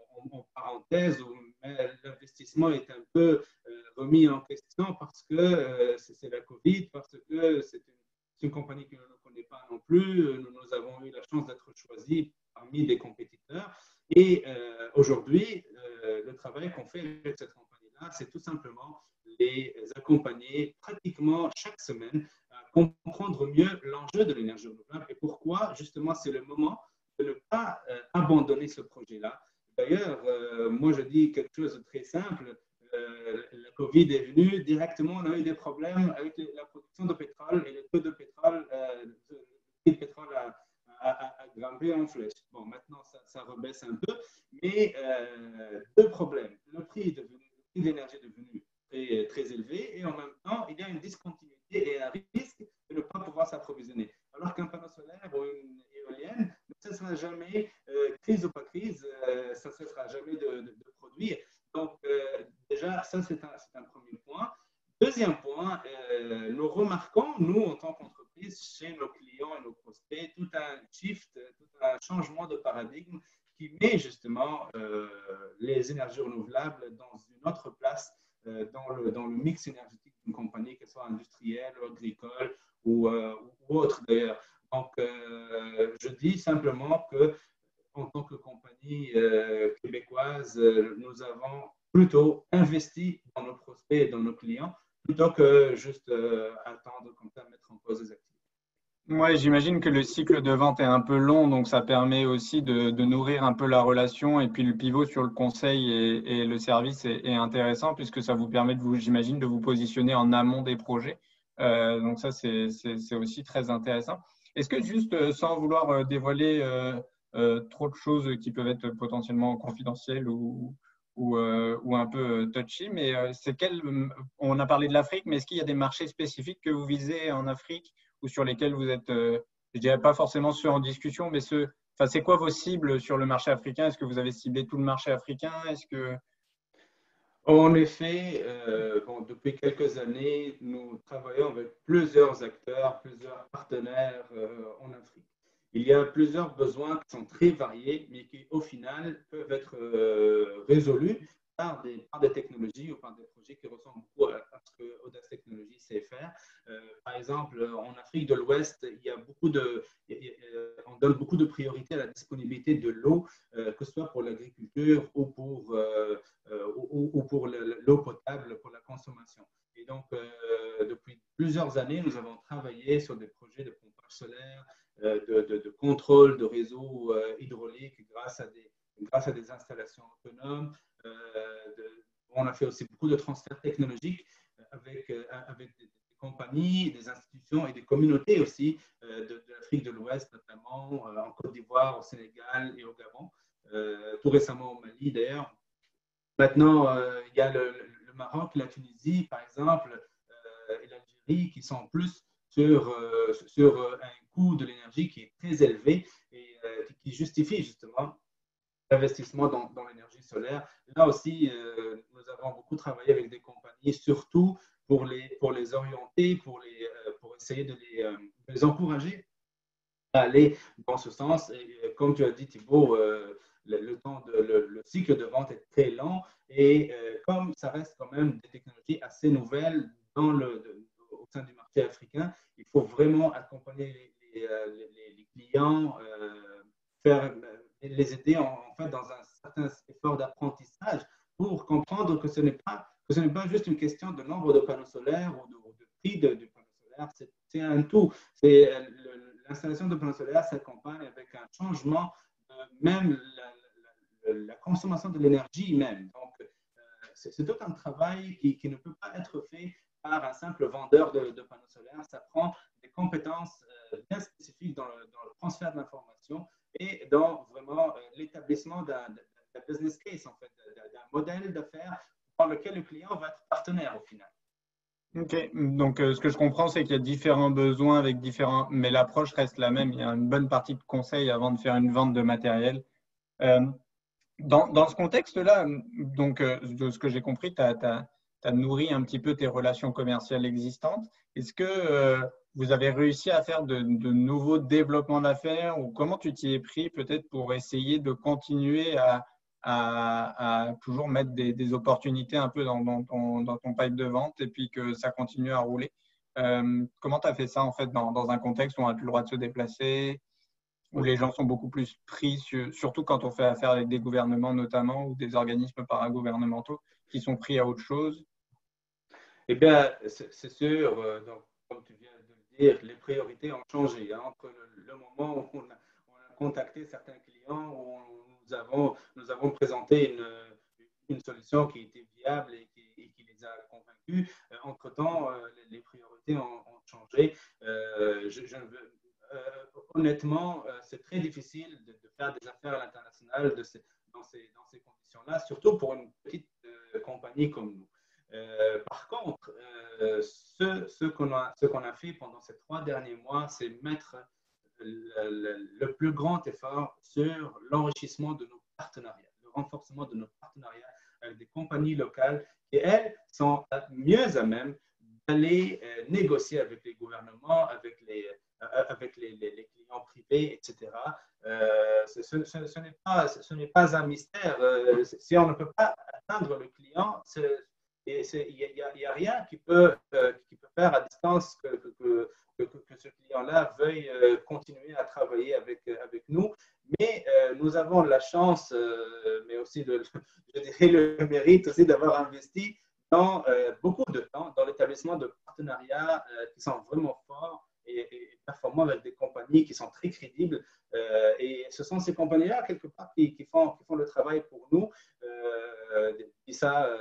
parenthèse, où l'investissement est un peu remis en question parce que c'est la COVID, parce que c'est une compagnie que nous ne connaissons pas non plus. Nous avons eu la chance d'être choisis parmi des compétiteurs. Et aujourd'hui, le travail qu'on fait avec cette compagnie-là, c'est tout simplement les accompagner pratiquement chaque semaine à comprendre mieux l'enjeu de l'énergie renouvelable et pourquoi, justement, c'est le moment de ne pas abandonner ce projet-là. D'ailleurs, moi, je dis quelque chose de très simple. La COVID est venue, directement, on a eu des problèmes avec la production production de pétrole et le taux de pétrole, le prix de pétrole a grimpé en flèche. Bon, maintenant, ça rebaisse un peu, mais deux problèmes. Le prix de l'énergie est devenu très élevé et en même temps, il y a une discontinuité et un risque de ne pas pouvoir s'approvisionner. Alors qu'un panneau solaire ou une éolienne, ça ne sera jamais, crise ou pas crise, ça ne cessera jamais de produire. Donc, déjà, ça, c'est un premier point. Deuxième point, nous remarquons, nous, en tant qu'entreprise, chez nos clients et nos prospects, tout un shift, tout un changement de paradigme qui met justement les énergies renouvelables dans une autre place dans le mix énergétique d'une compagnie, qu'elle soit industrielle ou agricole ou autre d'ailleurs. Donc, je dis simplement que en tant que compagnie québécoise, nous avons plutôt investi dans nos prospects et dans nos clients plutôt que juste attendre comme ça, mettre en pause les activités. Ouais, j'imagine que le cycle de vente est un peu long, donc ça permet aussi de nourrir un peu la relation et puis le pivot sur le conseil et le service est intéressant puisque ça vous permet j'imagine, de vous positionner en amont des projets. Donc ça, c'est aussi très intéressant. Est-ce que juste sans vouloir dévoiler trop de choses qui peuvent être potentiellement confidentielles ou un peu touchy, mais on a parlé de l'Afrique, mais est-ce qu'il y a des marchés spécifiques que vous visez en Afrique ou sur lesquels vous êtes, je dirais pas forcément ceux en discussion, mais c'est quoi vos cibles sur le marché africain? Est-ce que vous avez ciblé tout le marché africain? En effet, depuis quelques années, nous travaillons avec plusieurs acteurs, plusieurs partenaires en Afrique. Il y a plusieurs besoins qui sont très variés, mais qui au final peuvent être résolus par des technologies ou par des projets qui ressemblent beaucoup à ce que Audace Technologies sait faire. Par exemple, en Afrique de l'Ouest, il y a on donne beaucoup de priorité à la disponibilité de l'eau, que ce soit pour l'agriculture ou pour l'eau potable pour la consommation. Et donc, depuis plusieurs années, nous avons travaillé sur des projets de pompage solaire, de contrôle de réseaux hydrauliques grâce à des installations autonomes. On a fait aussi beaucoup de transferts technologiques avec des compagnies, des institutions et des communautés aussi de l'Afrique de l'Ouest, notamment en Côte d'Ivoire, au Sénégal et au Gabon, tout récemment au Mali d'ailleurs. Maintenant, il y a le Maroc, la Tunisie, par exemple, et l'Algérie qui sont plus sur un coût de l'énergie qui est très élevé et qui justifie justement l'investissement dans l'énergie solaire. Là aussi, nous avons beaucoup travaillé avec des compagnies, surtout pour les orienter, pour essayer de les encourager à aller dans ce sens. Et comme tu as dit, Thibault, le cycle de vente est très lent et comme ça reste quand même des technologies assez nouvelles au sein du marché africain, il faut vraiment accompagner les clients, les aider en fait dans un certain effort d'apprentissage pour comprendre que ce n'est pas juste une question de nombre de panneaux solaires ou de prix du panneau solaire, c'est un tout. L'installation de panneaux solaires s'accompagne avec un changement même la consommation de l'énergie même. Donc, c'est tout un travail qui ne peut pas être fait par un simple vendeur de panneaux solaires. Ça prend des compétences bien spécifiques dans le transfert d'informations et dans vraiment l'établissement d'un business case, en fait, d'un modèle d'affaires par lequel le client va être partenaire au final. Ok, donc ce que je comprends, c'est qu'il y a différents besoins mais l'approche reste la même. Il y a une bonne partie de conseils avant de faire une vente de matériel. Dans ce contexte-là, donc de ce que j'ai compris, tu as nourri un petit peu tes relations commerciales existantes. Est-ce que vous avez réussi à faire de nouveaux développements d'affaires ou comment tu t'y es pris peut-être pour essayer de continuer à toujours mettre des opportunités un peu dans ton pipe de vente et puis que ça continue à rouler? Comment tu as fait ça en fait dans un contexte où on n'a plus le droit de se déplacer, où les gens sont beaucoup plus pris, surtout quand on fait affaire avec des gouvernements notamment ou des organismes paragouvernementaux qui sont pris à autre chose? Eh bien, c'est sûr, donc, comme tu viens de le dire, les priorités ont changé. Hein, entre le moment où on a contacté certains clients, où nous avons présenté une solution qui était viable et qui les a convaincus. Entre-temps, les priorités ont changé. honnêtement, c'est très difficile de faire des affaires à l'international dans ces conditions-là, surtout pour une petite compagnie comme nous. Par contre, ce qu'on a fait pendant ces 3 derniers mois, c'est mettre le plus grand effort sur l'enrichissement de nos partenariats, le renforcement de nos partenariats avec des compagnies locales qui, elles, sont mieux à même d'aller négocier avec les gouvernements, avec les clients privés, etc. Ce n'est pas un mystère. Si on ne peut pas atteindre le client, il n'y a rien qui peut faire à distance que ce client-là veuille continuer à travailler avec nous. Mais nous avons la chance, mais aussi je dirais le mérite aussi d'avoir investi dans beaucoup de temps dans l'établissement de partenariats qui sont vraiment forts et performants avec des compagnies qui sont très crédibles. Et ce sont ces compagnies-là, quelque part, qui font le travail pour nous. Je dis ça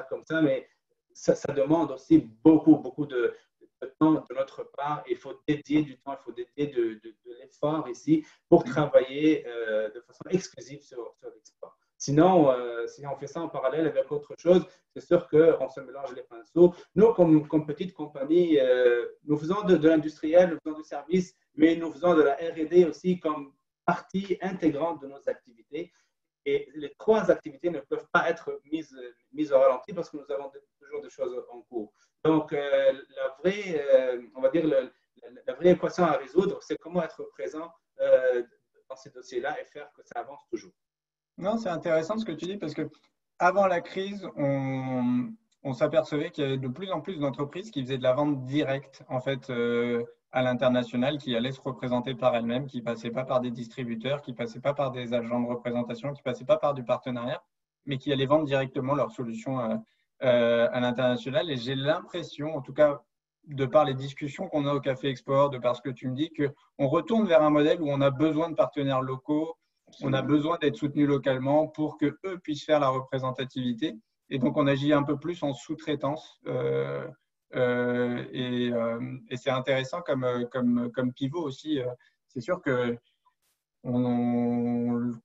comme ça, mais ça demande aussi beaucoup de temps de notre part. Il faut dédier du temps, il faut dédier de l'effort ici pour travailler de façon exclusive sur l'export. Sinon, si on fait ça en parallèle avec autre chose, c'est sûr qu'on se mélange les pinceaux. Nous, comme petite compagnie, nous faisons de l'industriel, nous faisons du service, mais nous faisons de la R&D aussi comme partie intégrante de nos activités. Et les 3 activités ne peuvent pas être mises au ralenti parce que nous avons toujours des choses en cours. Donc, on va dire, la vraie équation à résoudre, c'est comment être présent dans ces dossiers-là et faire que ça avance toujours. Non, c'est intéressant ce que tu dis parce que avant la crise, on s'apercevait qu'il y avait de plus en plus d'entreprises qui faisaient de la vente directe en fait à l'international, qui allaient se représenter par elles-mêmes, qui passaient pas par des distributeurs, qui passaient pas par des agents de représentation, qui passaient pas par du partenariat, mais qui allaient vendre directement leurs solutions à l'international. Et j'ai l'impression, en tout cas de par les discussions qu'on a au Café Export, de par ce que tu me dis, qu'on retourne vers un modèle où on a besoin de partenaires locaux. On a besoin d'être soutenu localement pour qu'eux puissent faire la représentativité. Et donc, on agit un peu plus en sous-traitance. Et c'est intéressant comme pivot aussi. C'est sûr qu'on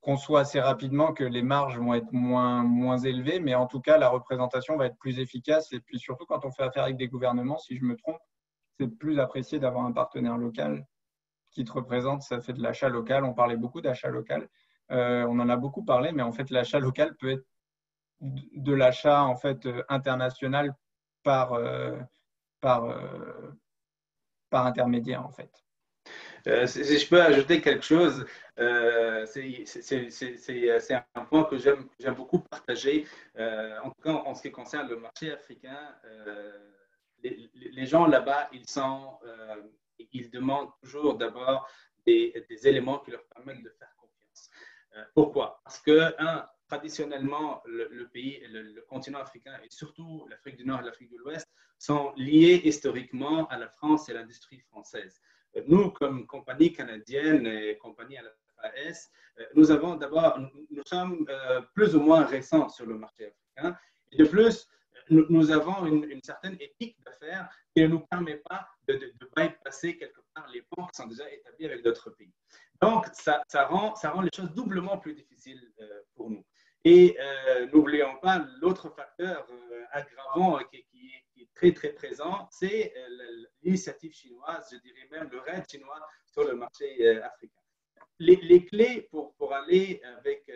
conçoit assez rapidement que les marges vont être moins élevées, mais en tout cas, la représentation va être plus efficace. Et puis surtout, quand on fait affaire avec des gouvernements, si je me trompe, c'est plus apprécié d'avoir un partenaire local qui te représente. Ça fait de l'achat local. On parlait beaucoup d'achat local. On en a beaucoup parlé, mais en fait, l'achat local peut être de l'achat en fait international par intermédiaire en fait. Si je peux ajouter quelque chose, c'est un point que j'aime beaucoup partager. En tout cas, en ce qui concerne le marché africain, les gens là-bas, ils demandent toujours d'abord des éléments qui leur permettent de faire confiance. Pourquoi? Parce que, traditionnellement, le pays, le continent africain et surtout l'Afrique du Nord et l'Afrique de l'Ouest sont liés historiquement à la France et à l'industrie française. Nous, comme compagnie canadienne et compagnie à la FAS, nous sommes plus ou moins récents sur le marché africain. Et de plus, nous avons une certaine éthique d'affaires qui ne nous permet pas de bypasser quelque part les ponts qui sont déjà établis avec d'autres pays. Donc, ça rend les choses doublement plus difficiles pour nous. Et n'oublions pas l'autre facteur aggravant qui est très, très présent, c'est l'initiative chinoise, je dirais même le raid chinois sur le marché africain. Les clés pour aller avec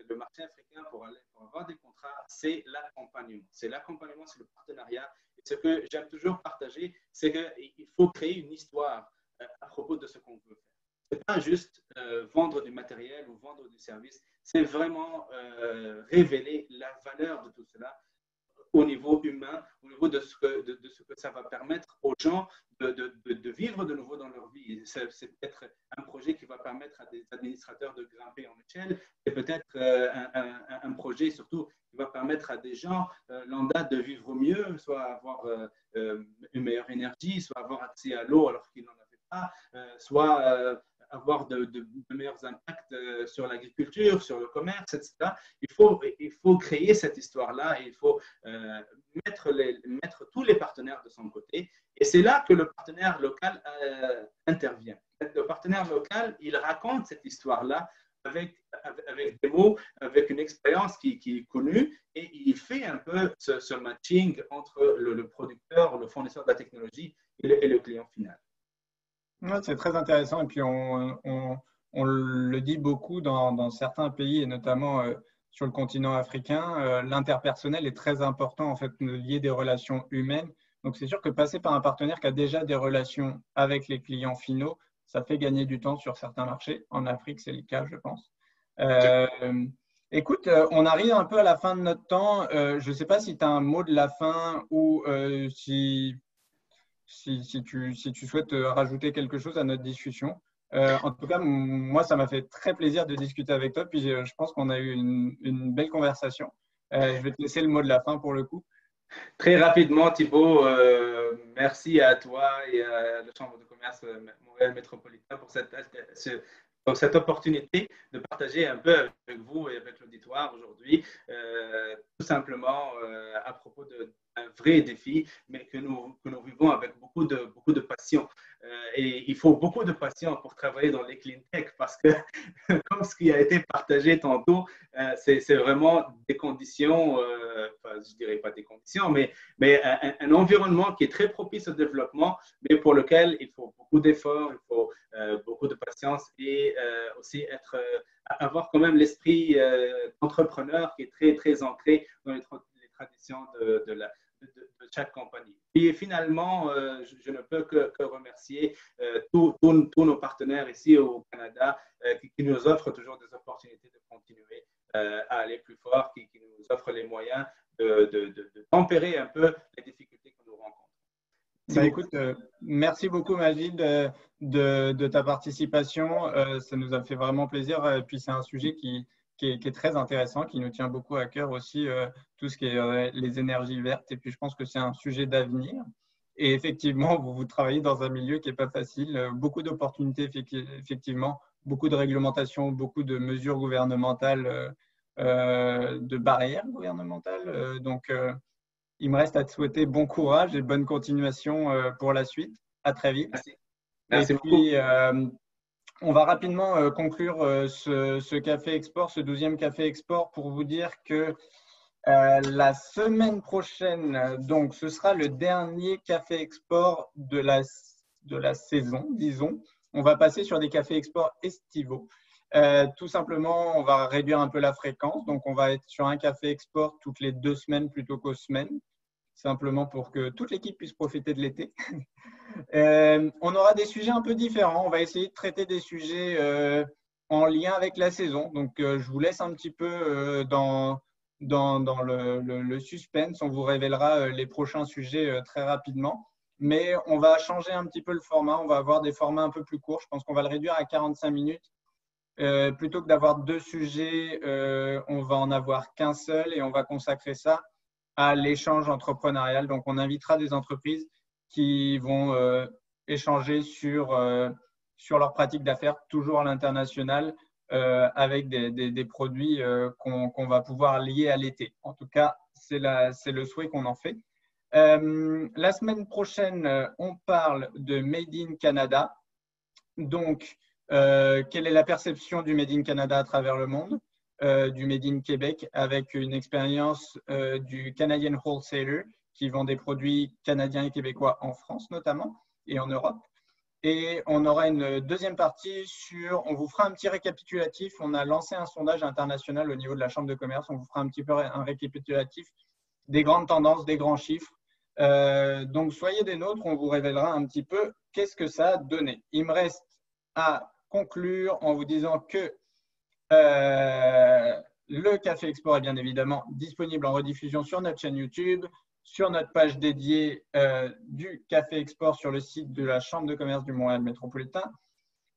le marché africain, pour avoir des contrats, c'est l'accompagnement. C'est l'accompagnement, c'est le partenariat. Et ce que j'aime toujours partager, c'est qu'il faut créer une histoire à propos de ce qu'on veut faire. Ce n'est pas juste vendre du matériel ou vendre du service, c'est vraiment révéler la valeur de tout cela au niveau humain, au niveau de ce que ça va permettre aux gens de vivre de nouveau dans leur vie. C'est peut-être un projet qui va permettre à des administrateurs de grimper en échelle, c'est peut-être un projet surtout qui va permettre à des gens lambda de vivre mieux, soit avoir une meilleure énergie, soit avoir accès à l'eau alors qu'ils n'en avaient pas, soit avoir de meilleurs impacts sur l'agriculture, sur le commerce, etc. Il faut créer cette histoire-là et il faut mettre tous les partenaires de son côté. Et c'est là que le partenaire local intervient. Le partenaire local, il raconte cette histoire-là avec des mots, avec une expérience qui est connue, et il fait un peu ce matching entre le producteur, le fournisseur de la technologie et le client final. Ouais, c'est très intéressant. Et puis, on le dit beaucoup dans certains pays, et notamment sur le continent africain. L'interpersonnel est très important, en fait, lié des relations humaines. Donc, c'est sûr que passer par un partenaire qui a déjà des relations avec les clients finaux, ça fait gagner du temps sur certains marchés. En Afrique, c'est le cas, je pense. Écoute, on arrive un peu à la fin de notre temps. Je ne sais pas si tu as un mot de la fin ou si tu souhaites rajouter quelque chose à notre discussion. En tout cas, moi, ça m'a fait très plaisir de discuter avec toi. Puis je pense qu'on a eu une belle conversation. Je vais te laisser le mot de la fin pour le coup. Très rapidement, Thibaut, merci à toi et à la Chambre de commerce Montréal Métropolitain pour cette opportunité de partager un peu avec vous et avec l'auditoire aujourd'hui, tout simplement à propos d'un vrai défi, mais que nous vivons avec beaucoup de passion. Et il faut beaucoup de passion pour travailler dans les clean tech parce que, comme ce qui a été partagé tantôt, c'est vraiment des conditions, enfin, je ne dirais pas des conditions, mais un environnement qui est très propice au développement, mais pour lequel il faut beaucoup d'efforts, il faut beaucoup de patience et aussi avoir quand même l'esprit entrepreneur qui est très, très ancré dans les traditions de chaque compagnie. Et finalement, je ne peux que remercier tous nos partenaires ici au Canada qui nous offrent toujours des opportunités de continuer à aller plus fort, qui nous offrent les moyens de tempérer un peu les difficultés que nous rencontrons. Bah, écoute, merci beaucoup Majid de ta participation. Ça nous a fait vraiment plaisir. Et puis c'est un sujet qui est très intéressant, qui nous tient beaucoup à cœur aussi, tout ce qui est les énergies vertes. Et puis je pense que c'est un sujet d'avenir. Et effectivement, vous travaillez dans un milieu qui n'est pas facile. Beaucoup d'opportunités, effectivement, beaucoup de réglementations, beaucoup de mesures gouvernementales, de barrières gouvernementales. Donc, il me reste à te souhaiter bon courage et bonne continuation pour la suite. À très vite. Merci. Merci et puis, on va rapidement conclure ce Café Export, ce 12e Café Export, pour vous dire que la semaine prochaine, donc, ce sera le dernier Café Export de la saison, disons. On va passer sur des cafés export estivaux. Tout simplement, on va réduire un peu la fréquence. Donc, on va être sur un café export toutes les 2 semaines plutôt qu'aux semaines, simplement pour que toute l'équipe puisse profiter de l'été. On aura des sujets un peu différents. On va essayer de traiter des sujets en lien avec la saison. Donc, je vous laisse un petit peu dans le suspense. On vous révélera les prochains sujets très rapidement. Mais on va changer un petit peu le format. On va avoir des formats un peu plus courts. Je pense qu'on va le réduire à 45 minutes. Plutôt que d'avoir 2 sujets, on va en avoir qu'un seul et on va consacrer ça à l'échange entrepreneurial. Donc, on invitera des entreprises qui vont échanger sur leurs pratiques d'affaires, toujours à l'international, avec des produits qu'on va pouvoir lier à l'été. En tout cas, c'est le souhait qu'on en fait. La semaine prochaine, on parle de Made in Canada. Donc, quelle est la perception du Made in Canada à travers le monde, du Made in Québec, avec une expérience du Canadian Wholesaler qui vend des produits canadiens et québécois en France notamment et en Europe. Et on aura une deuxième partie on vous fera un petit récapitulatif. On a lancé un sondage international au niveau de la Chambre de commerce. On vous fera un petit peu un récapitulatif des grandes tendances, des grands chiffres. Donc, soyez des nôtres. On vous révélera un petit peu qu'est-ce que ça a donné. Il me reste à conclure en vous disant que le Café Export est bien évidemment disponible en rediffusion sur notre chaîne YouTube, sur notre page dédiée du Café Export sur le site de la Chambre de commerce du Montréal Métropolitain.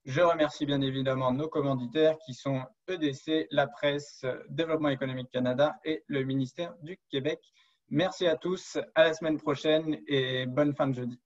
Je remercie bien évidemment nos commanditaires qui sont EDC, la presse, Développement économique Canada et le ministère du Québec. Merci à tous, à la semaine prochaine et bonne fin de jeudi.